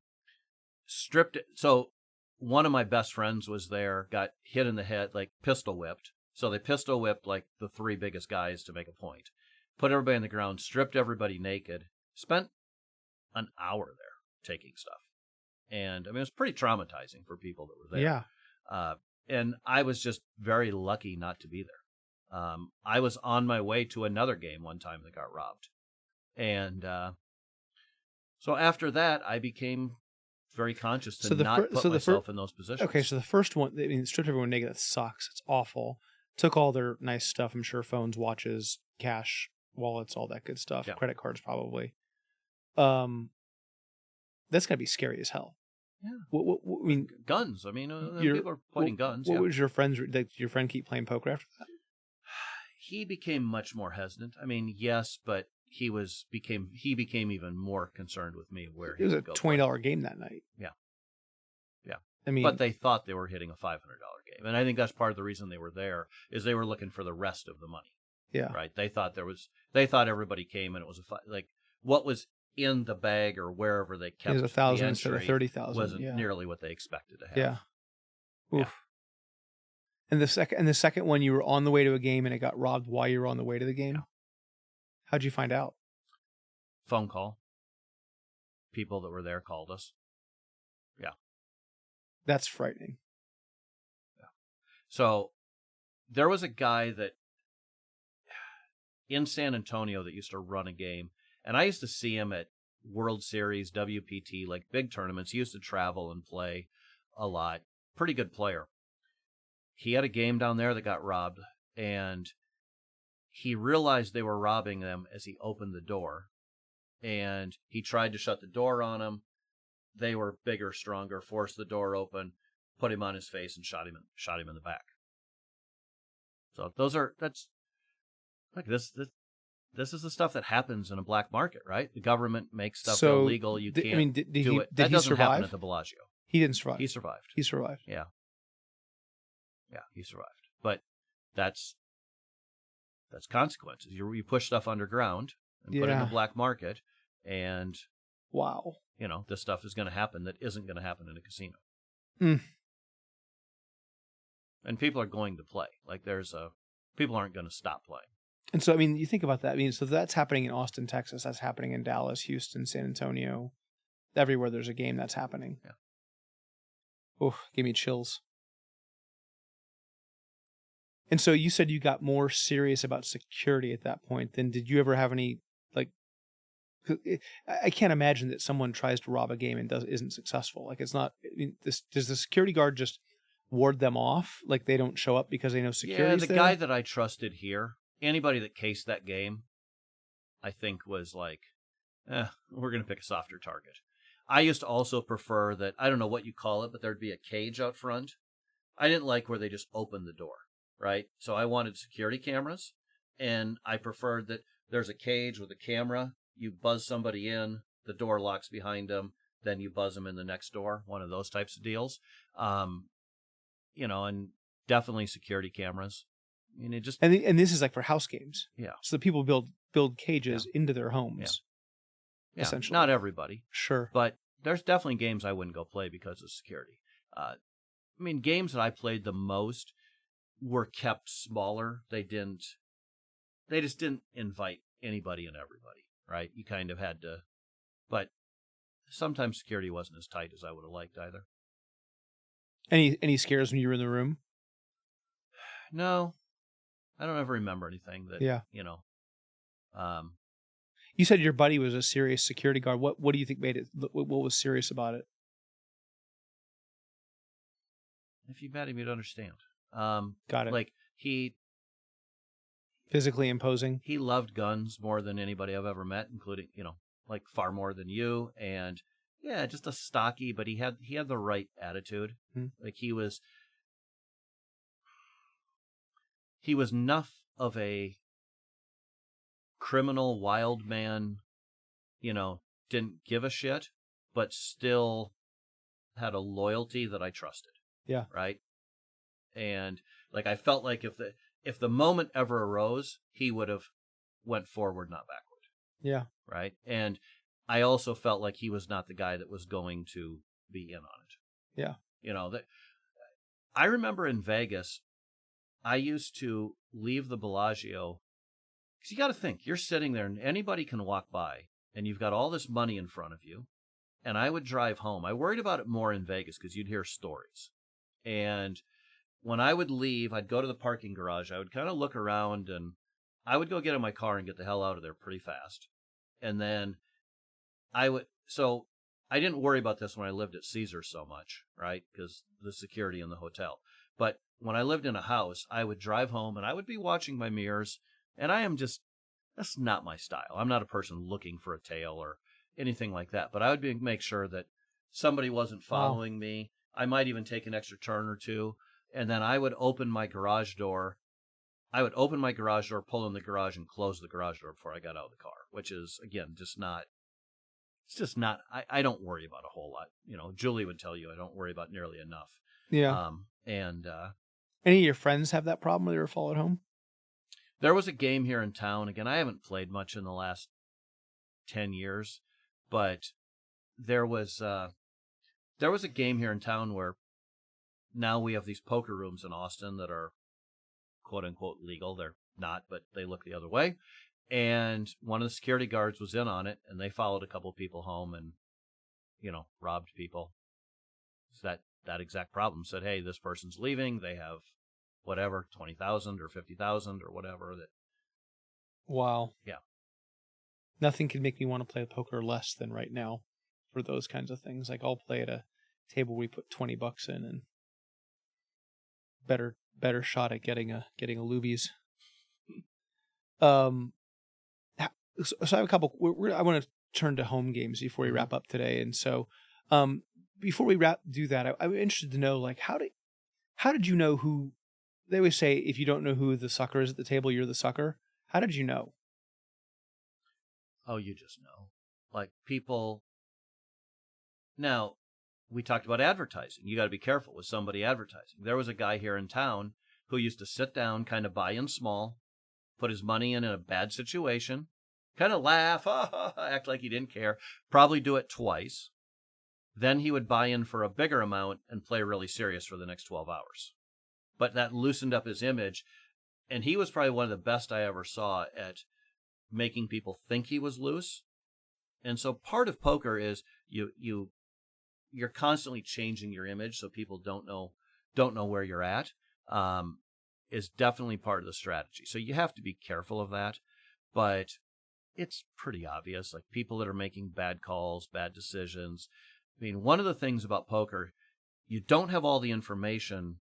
S2: stripped it. So one of my best friends was there, got hit in the head, pistol whipped. So they pistol whipped the 3 biggest guys to make a point. Put everybody on the ground, stripped everybody naked, spent an hour there taking stuff. And I mean, it was pretty traumatizing for people that were there.
S1: Yeah.
S2: And I was just very lucky not to be there. I was on my way to another game one time that got robbed. And so after that, I became very conscious to not put myself in those positions.
S1: Okay, so the first one, I mean, stripped everyone naked. That sucks. It's awful. Took all their nice stuff. I'm sure phones, watches, cash, wallets, all that good stuff.
S2: Yeah.
S1: Credit cards, probably. That's gotta be scary as hell.
S2: Yeah.
S1: What I mean,
S2: guns. I mean, people are pointing guns.
S1: What was your friends? Did your friend keep playing poker after that?
S2: He became much more hesitant. I mean, yes, but he became even more concerned with me where he
S1: was
S2: would
S1: a $20 game that night.
S2: Yeah. Yeah.
S1: I mean,
S2: but they thought they were hitting a $500 game. And I think that's part of the reason they were there is they were looking for the rest of the money.
S1: Yeah.
S2: Right. They thought everybody came and it was what was in the bag or wherever they kept
S1: it was $1,000 instead of $30,000.
S2: Wasn't nearly what they expected to have.
S1: Yeah. Oof.
S2: Yeah.
S1: And the second one, you were on the way to a game and it got robbed while you were on the way to the game.
S2: Yeah.
S1: How'd you find out?
S2: Phone call. People that were there called us. Yeah.
S1: That's frightening.
S2: Yeah. So there was a guy that in San Antonio that used to run a game, and I used to see him at World Series, WPT, big tournaments. He used to travel and play a lot. Pretty good player. He had a game down there that got robbed, and he realized they were robbing them as he opened the door, and he tried to shut the door on them. They were bigger, stronger, forced the door open, put him on his face, and shot him in the back. So that's this is the stuff that happens in a black market, right? The government makes stuff illegal. You can't do it. That doesn't happen at the Bellagio.
S1: He didn't survive.
S2: He survived.
S1: He survived.
S2: Yeah. Yeah, he survived. But that's consequences. You push stuff underground and put it in the black market, and
S1: wow,
S2: this stuff is going to happen that isn't going to happen in a casino.
S1: Mm.
S2: And people are going to play. People aren't going to stop playing.
S1: And so, I mean, you think about that. I mean, so that's happening in Austin, Texas. That's happening in Dallas, Houston, San Antonio. Everywhere there's a game, that's happening.
S2: Yeah.
S1: Oh, give me chills. And so you said you got more serious about security at that point. Then did you ever have any, I can't imagine that someone tries to rob a game and isn't successful. It's not, I mean, does the security guard just ward them off? They don't show up because they know security's there?
S2: Yeah, the guy that I trusted here, anybody that cased that game, I think was we're going to pick a softer target. I used to also prefer that, I don't know what you call it, but there'd be a cage out front. I didn't like where they just opened the door, right? So I wanted security cameras, and I preferred that there's a cage with a camera. You buzz somebody in, the door locks behind them, then you buzz them in the next door, one of those types of deals. And definitely security cameras. I mean, it just
S1: and this is for house games.
S2: Yeah.
S1: So people build cages into their homes.
S2: Yeah.
S1: Essentially.
S2: Not everybody.
S1: Sure.
S2: But there's definitely games I wouldn't go play because of security. I mean, games that I played the most were kept smaller. They just didn't invite anybody and everybody, right? You kind of had to, but sometimes security wasn't as tight as I would have liked either.
S1: Any scares when you were in the room?
S2: No, I don't ever remember anything that,
S1: Yeah. You said your buddy was a serious security guard. What do you think made it? What was serious about it?
S2: If you met him, you'd understand.
S1: Got it.
S2: Like he
S1: Physically imposing.
S2: He loved guns more than anybody I've ever met, including, like far more than you. And yeah, just a stocky, but he had the right attitude.
S1: Mm-hmm.
S2: Like he was enough of a criminal wild man, didn't give a shit, but still had a loyalty that I trusted.
S1: Yeah.
S2: Right. And like, I felt like if the moment ever arose, he would have went forward, not backward.
S1: Yeah.
S2: Right. And I also felt like he was not the guy that was going to be in on it.
S1: Yeah.
S2: That I remember in Vegas, I used to leave the Bellagio. Because you got to think, you're sitting there and anybody can walk by and you've got all this money in front of you. And I would drive home. I worried about it more in Vegas because you'd hear stories. And when I would leave, I'd go to the parking garage. I would kind of look around and I would go get in my car and get the hell out of there pretty fast. And then so I didn't worry about this when I lived at Caesars so much, right? Because the security in the hotel. But when I lived in a house, I would drive home and I would be watching my mirrors. And that's not my style. I'm not a person looking for a tail or anything like that. But I would make sure that somebody wasn't following me. I might even take an extra turn or two. And then I would open my garage door. Pull in the garage and close the garage door before I got out of the car, which is, again, it's just not, I don't worry about a whole lot. Julie would tell you I don't worry about nearly enough.
S1: Yeah.
S2: And
S1: any of your friends have that problem when they were followed home?
S2: There was a game here in town. Again, I haven't played much in the last 10 years, but there was a game here in town where now we have these poker rooms in Austin that are quote unquote legal. They're not, but they look the other way. And one of the security guards was in on it and they followed a couple of people home and, robbed people. It's that exact problem. Said, hey, this person's leaving. They have whatever, 20,000 or 50,000 or whatever that.
S1: Wow.
S2: Yeah.
S1: Nothing could make me want to play poker less than right now for those kinds of things. Like I'll play at a table we put $20 in and better shot at getting a Lubies. So I have a couple. I want to turn to home games before we wrap up today, and so before we do that, I'm interested to know, like, how did you know who? They always say if you don't know who the sucker is at the table, you're the sucker. How did you know?
S2: Oh, you just know. Like people. Now, we talked about advertising. You got to be careful with somebody advertising. There was a guy here in town who used to sit down, kind of buy in small, put his money in a bad situation, kind of laugh, act like he didn't care, probably do it twice. Then he would buy in for a bigger amount and play really serious for the next 12 hours. But that loosened up his image. And he was probably one of the best I ever saw at making people think he was loose. And so part of poker is you're constantly changing your image so people don't know where you're at, is definitely part of the strategy. So you have to be careful of that, but it's pretty obvious. Like people that are making bad calls, bad decisions. I mean, one of the things about poker, you don't have all the information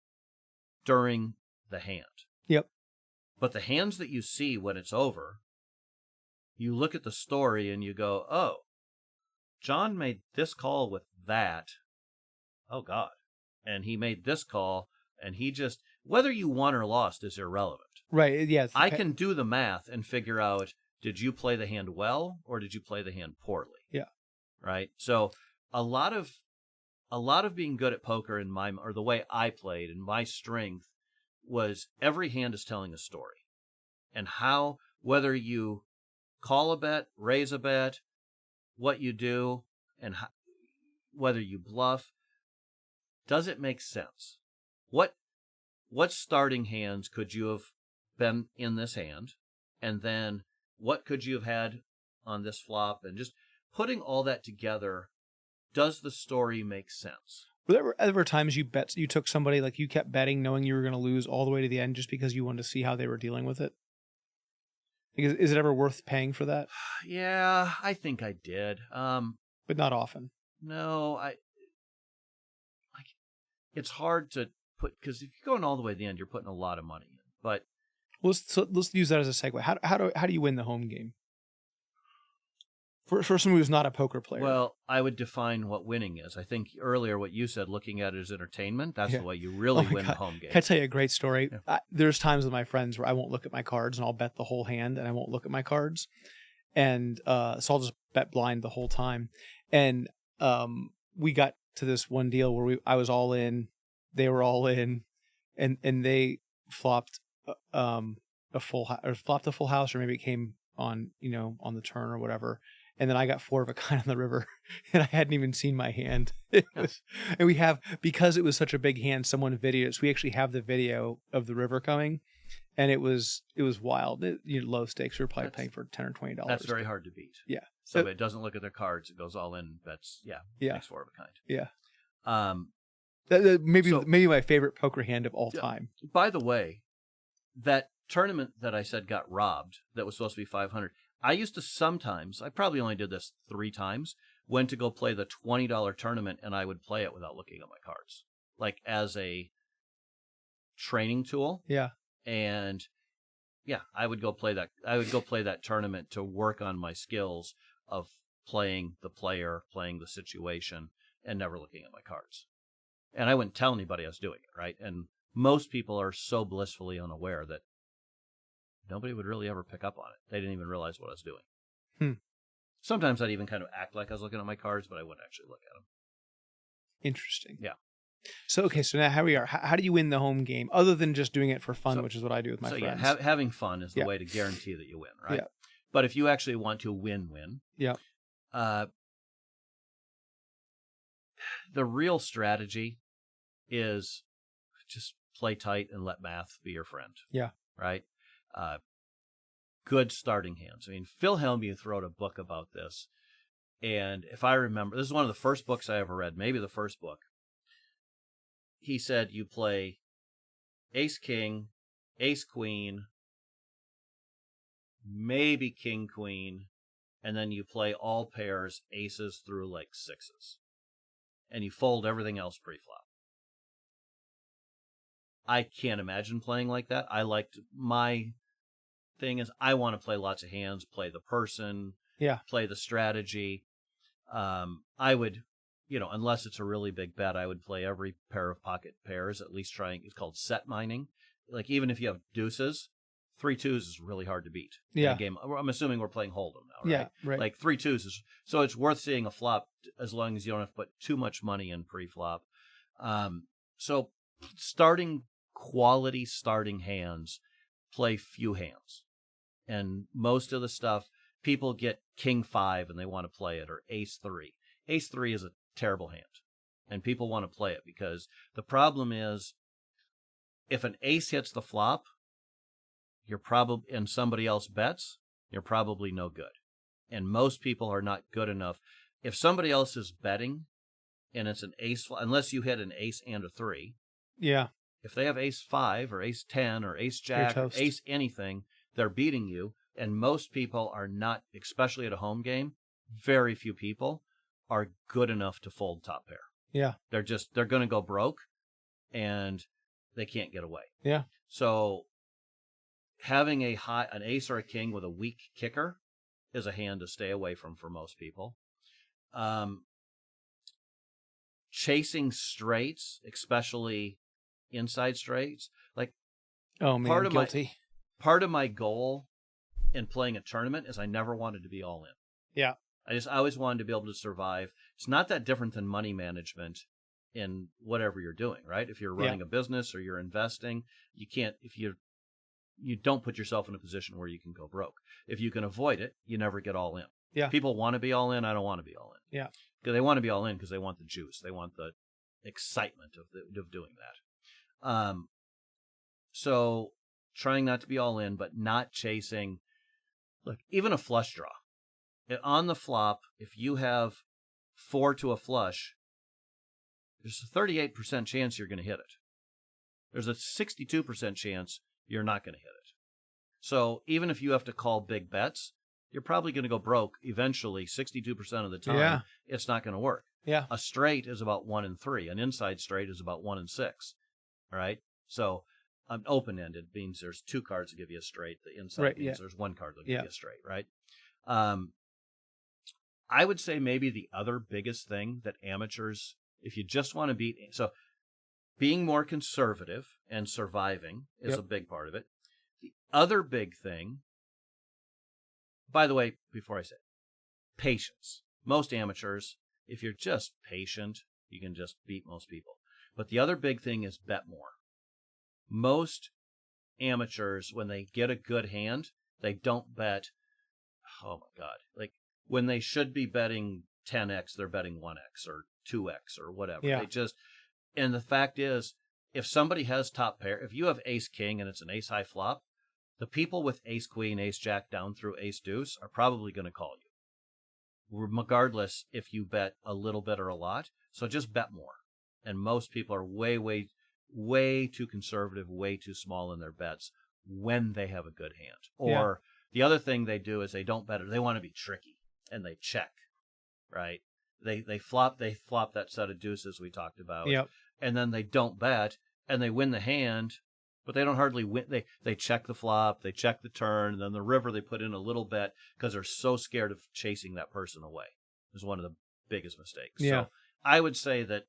S2: during the hand.
S1: Yep.
S2: But the hands that you see when it's over, you look at the story and you go, oh, John made this call with that. Oh, God. And he made this call, and he just, whether you won or lost is irrelevant.
S1: Right, yes.
S2: I can do the math and figure out, did you play the hand well or did you play the hand poorly?
S1: Yeah.
S2: Right? So a lot of being good at poker or the way I played and my strength was every hand is telling a story. And whether you call a bet, raise a bet, what you do, and whether you bluff, does it make sense? What starting hands could you have been in this hand? And then what could you have had on this flop? And just putting all that together, does the story make sense?
S1: Were there ever times you took somebody, like you kept betting knowing you were going to lose all the way to the end just because you wanted to see how they were dealing with it? Is it ever worth paying for that?
S2: Yeah, I think I did.
S1: But not often.
S2: No, it's hard to put, because if you're going all the way to the end, you're putting a lot of money in. But
S1: let's use that as a segue. How do you win the home game? For someone who's not a poker player.
S2: Well, I would define what winning is. I think earlier what you said, looking at it as entertainment, that's the way you really win the home game.
S1: Can I tell you a great story? Yeah. There's times with my friends where I won't look at my cards and I'll bet the whole hand and I won't look at my cards. And so I'll just bet blind the whole time. And we got to this one deal where I was all in, they were all in, and they flopped a full house, or maybe it came on, on the turn or whatever. And then I got 4 of a kind on the river, and I hadn't even seen my hand. And because it was such a big hand, someone videoed it. So we actually have the video of the river coming, and it was wild. Low stakes. We were probably paying for $10 or $20.
S2: That's very hard to beat.
S1: Yeah.
S2: Somebody doesn't look at their cards. It goes all in. Bets. Makes 4 of a kind.
S1: Yeah. Maybe my favorite poker hand of all time.
S2: By the way, that tournament that I said got robbed, that was supposed to be 500. I used to sometimes, I probably only did this 3 times, went to go play the $20 tournament, and I would play it without looking at my cards, like as a training tool.
S1: Yeah.
S2: And I would go play that. I would go play that tournament to work on my skills of playing the player, playing the situation, and never looking at my cards. And I wouldn't tell anybody I was doing it, right? And most people are so blissfully unaware that nobody would really ever pick up on it. They didn't even realize what I was doing. Sometimes I'd even kind of act like I was looking at my cards, but I wouldn't actually look at them.
S1: Interesting.
S2: Yeah.
S1: So, okay, so now here we are. How do you win the home game, other than just doing it for fun, which is what I do with my friends?
S2: Yeah, having fun is the way to guarantee that you win, right?
S1: Yeah.
S2: But if you actually want to win, the real strategy is just play tight and let math be your friend.
S1: Yeah.
S2: Right? Good starting hands. I mean, Phil Hellmuth wrote a book about this. And if I remember, this is one of the first books I ever read, maybe the first book. He said you play ace, king, ace, queen, maybe king, queen, and then you play all pairs, aces through like 6s. And you fold everything else pre-flop. I can't imagine playing like that. My thing is I want to play lots of hands, play the person, play the strategy. I would, unless it's a really big bet, I would play every pair of pocket pairs, at least trying, it's called set mining. Like even if you have deuces, 3 2s is really hard to beat.
S1: Yeah.
S2: In a game. I'm assuming we're playing Hold'em now, right?
S1: Yeah, right.
S2: Like 3 2s is, so it's worth seeing a flop as long as you don't have to put too much money in pre-flop. So quality starting hands, play few hands. And most of the stuff, people get king 5 and they want to play it, or ace 3. Ace 3 is a terrible hand, and people want to play it because the problem is if an ace hits the flop, and somebody else bets, you're probably no good. And most people are not good enough. If somebody else is betting and it's an ace, unless you hit an ace and a 3.
S1: Yeah.
S2: If they have ace 5 or ace 10 or ace jack or ace anything, they're beating you. And most people are not, especially at a home game, very few people are good enough to fold top pair.
S1: Yeah.
S2: They're going to go broke and they can't get away.
S1: Yeah.
S2: So having an ace or a king with a weak kicker is a hand to stay away from for most people. Chasing straights, especially inside straights, like
S1: guilty.
S2: Part of my goal in playing a tournament is I never wanted to be all in.
S1: Yeah.
S2: I always wanted to be able to survive. It's not that different than money management in whatever you're doing, right? If you're running a business or you're investing, you don't put yourself in a position where you can go broke. If you can avoid it, you never get all in.
S1: Yeah.
S2: People want to be all in. I don't want to be all in.
S1: Yeah.
S2: Because they want to be all in because they want the juice. They want the excitement of doing that. So trying not to be all in, but not chasing. Look, even a flush draw. On the flop, if you have 4 to a flush, there's a 38% chance you're going to hit it. There's a 62% chance you're not going to hit it. So even if you have to call big bets, you're probably going to go broke eventually 62% of the time.
S1: Yeah.
S2: It's not going to work.
S1: Yeah.
S2: A straight is about 1 in 3. An inside straight is about 1 in 6. All right? So an open-ended means there's 2 cards that give you a straight. The inside means there's 1 card that give you a straight, right? I would say maybe the other biggest thing that amateurs, if you just want to beat, so being more conservative and surviving is a big part of it. The other big thing, by the way, before I say it, patience. Most amateurs, if you're just patient, you can just beat most people. But the other big thing is bet more. Most amateurs, when they get a good hand, they don't bet, oh my God, like when they should be betting 10x, they're betting 1x or 2x or whatever.
S1: Yeah.
S2: They just, and the fact is, if somebody has top pair, if you have ace king and it's an ace high flop, the people with ace queen, ace jack down through ace deuce are probably going to call you, regardless if you bet a little bit or a lot. So just bet more. And most people are way too conservative, way too small in their bets when they have a good hand. Or the other thing they do is they don't bet it. They want to be tricky and they check, right? They flop that set of deuces we talked about.
S1: Yep.
S2: And then they don't bet and they win the hand, but they don't hardly win. They check the flop, they check the turn, and then the river they put in a little bet because they're so scared of chasing that person away. Is one of the biggest mistakes.
S1: Yeah.
S2: So I would say that,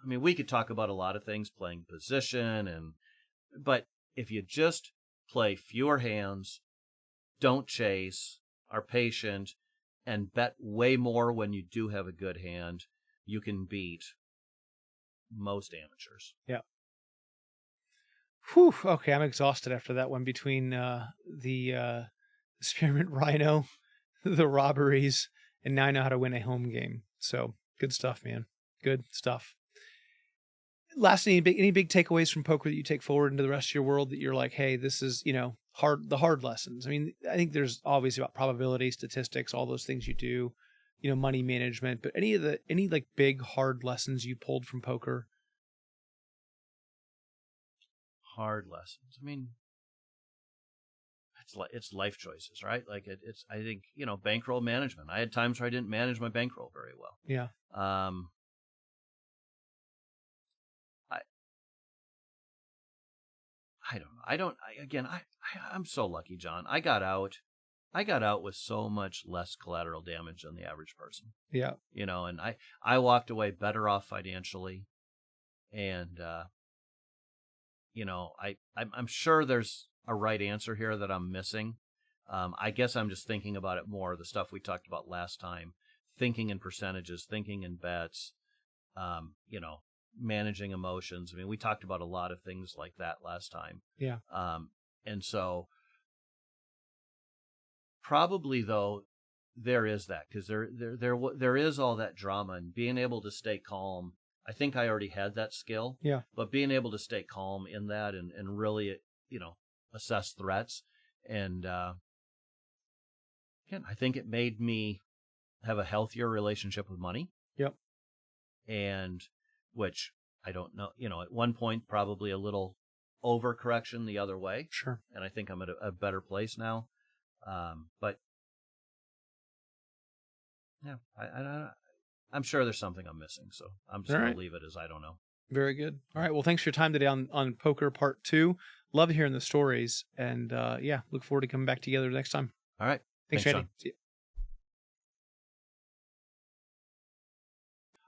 S2: I mean, we could talk about a lot of things, playing position, but if you just play fewer hands, don't chase, are patient, and bet way more when you do have a good hand, you can beat most amateurs.
S1: Yeah. Whew. Okay, I'm exhausted after that one between the Spearmint Rhino, the robberies, and now I know how to win a home game. So good stuff, man. Good stuff. Last, any big takeaways from poker that you take forward into the rest of your world that you're like, hey, this is, the hard lessons. I mean, I think there's obviously about probability, statistics, all those things you do, money management, but any like big hard lessons you pulled from poker?
S2: Hard lessons. I mean, it's life choices, right? Like it's, I think, bankroll management. I had times where I didn't manage my bankroll very well.
S1: Yeah.
S2: I don't know. I'm so lucky, John. I got out with so much less collateral damage than the average person.
S1: Yeah.
S2: And I walked away better off financially. And, I'm sure there's a right answer here that I'm missing. I guess I'm just thinking about it more, the stuff we talked about last time, thinking in percentages, thinking in bets, managing emotions. I mean, we talked about a lot of things like that last time.
S1: Yeah.
S2: And so probably though, there is that, because there is all that drama, and being able to stay calm. I think I already had that skill.
S1: Yeah.
S2: But being able to stay calm in that and really, assess threats. And, again, I think it made me have a healthier relationship with money.
S1: Yep.
S2: And which I don't know, at one point, probably a little overcorrection the other way.
S1: Sure.
S2: And I think I'm at a better place now. But yeah, I'm sure there's something I'm missing. So I'm just going to leave it as I don't know.
S1: Very good. All right. Well, thanks for your time today on Poker Part 2. Love hearing the stories. And look forward to coming back together next time.
S2: All right.
S1: Thanks, Randy.
S2: Sean.
S1: See you.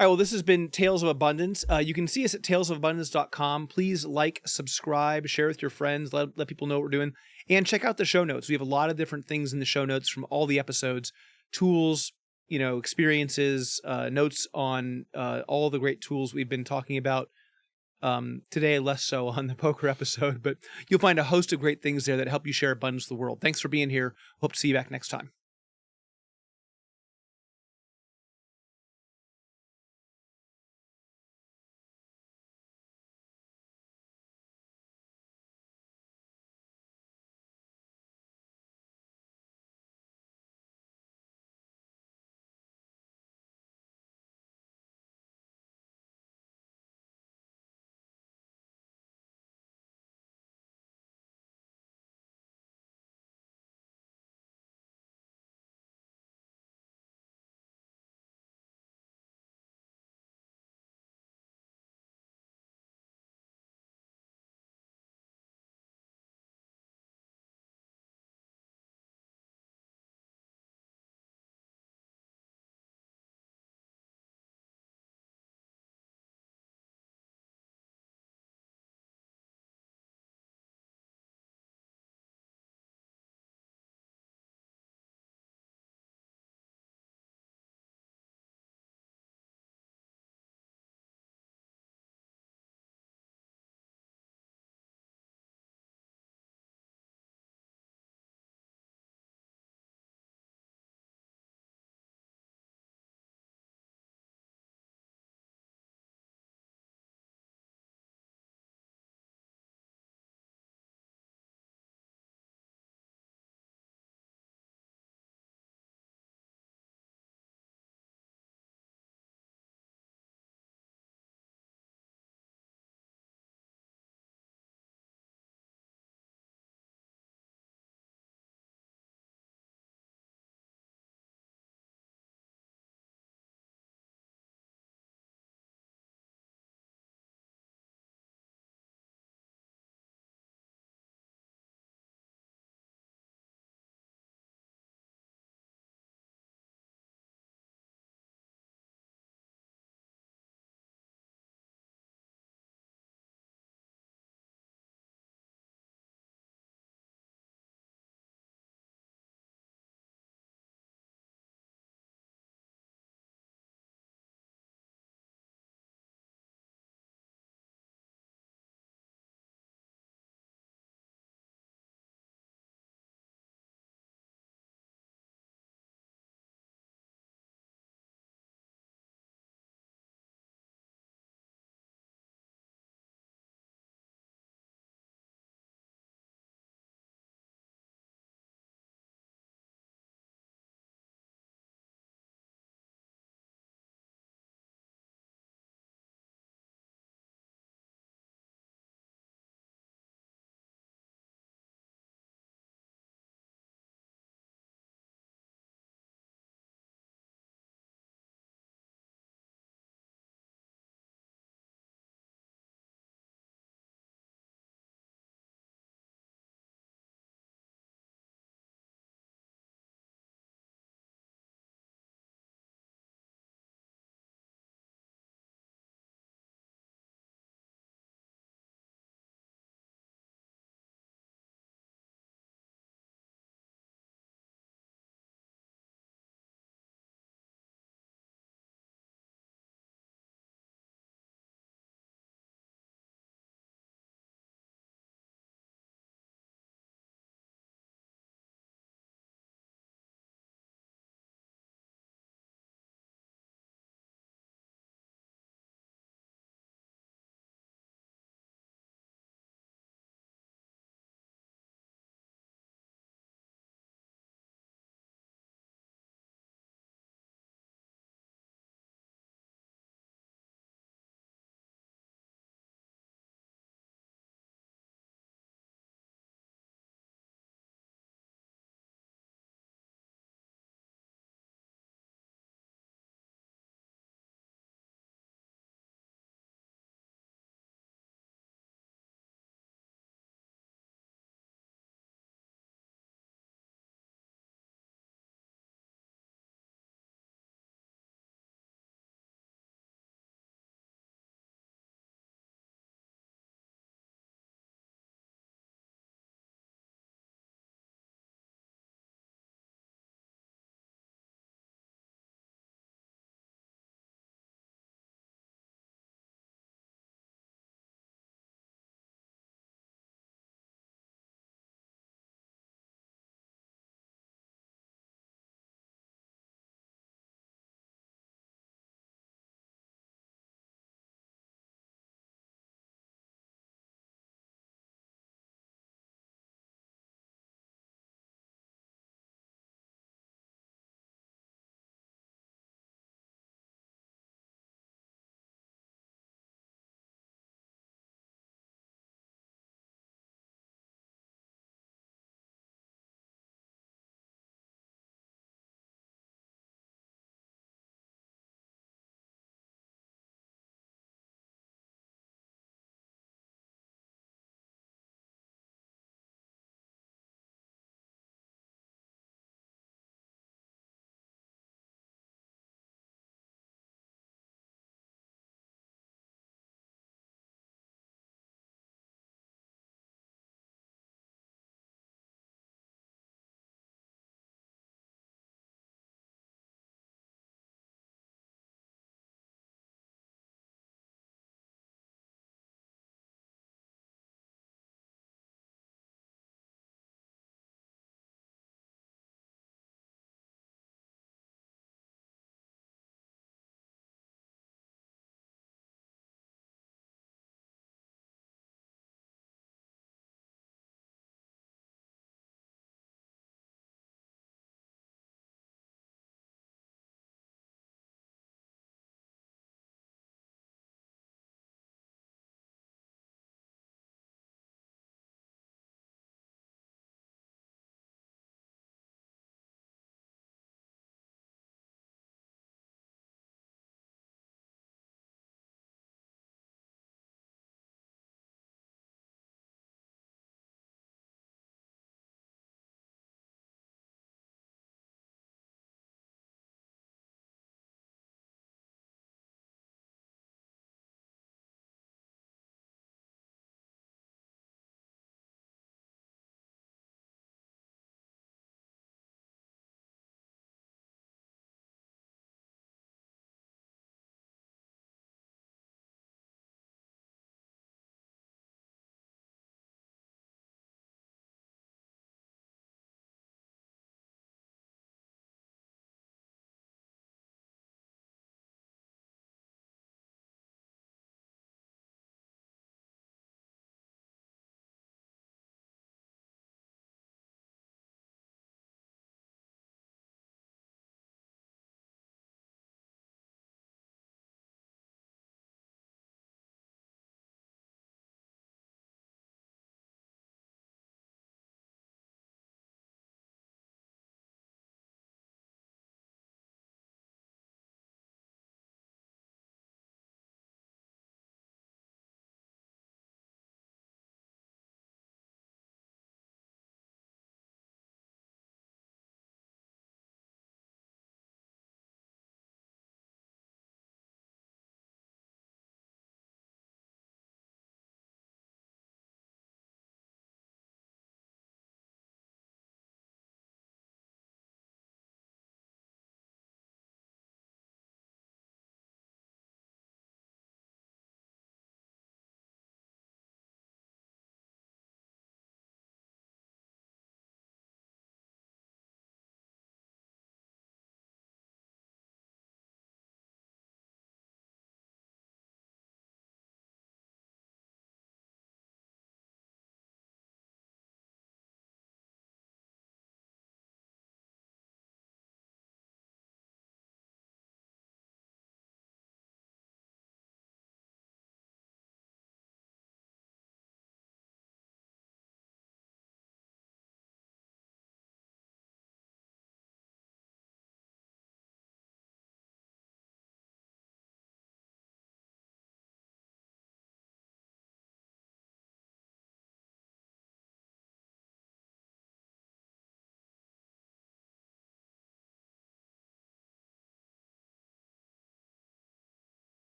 S1: All right, well, this has been Tales of Abundance. You can see us at talesofabundance.com. Please like, subscribe, share with your friends, let people know what we're doing, and check out the show notes. We have a lot of different things in the show notes from all the episodes, tools, experiences, notes on all the great tools we've been talking about. Today, less so on the poker episode, but you'll find a host of great things there that help you share abundance with the world. Thanks for being here. Hope to see you back next time.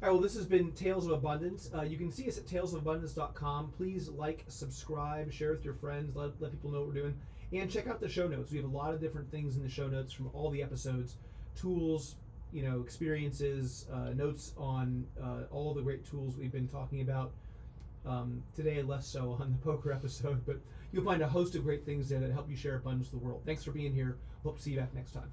S3: All right, well, this has been Tales of Abundance. You can see us at talesofabundance.com. Please like, subscribe, share with your friends, let people know what we're doing. And check out the show notes. We have a lot of different things in the show notes from all the episodes, tools, experiences, notes on all the great tools we've been talking about. Today, less so on the poker episode, but you'll find a host of great things there that help you share abundance with the world. Thanks for being here. Hope to see you back next time.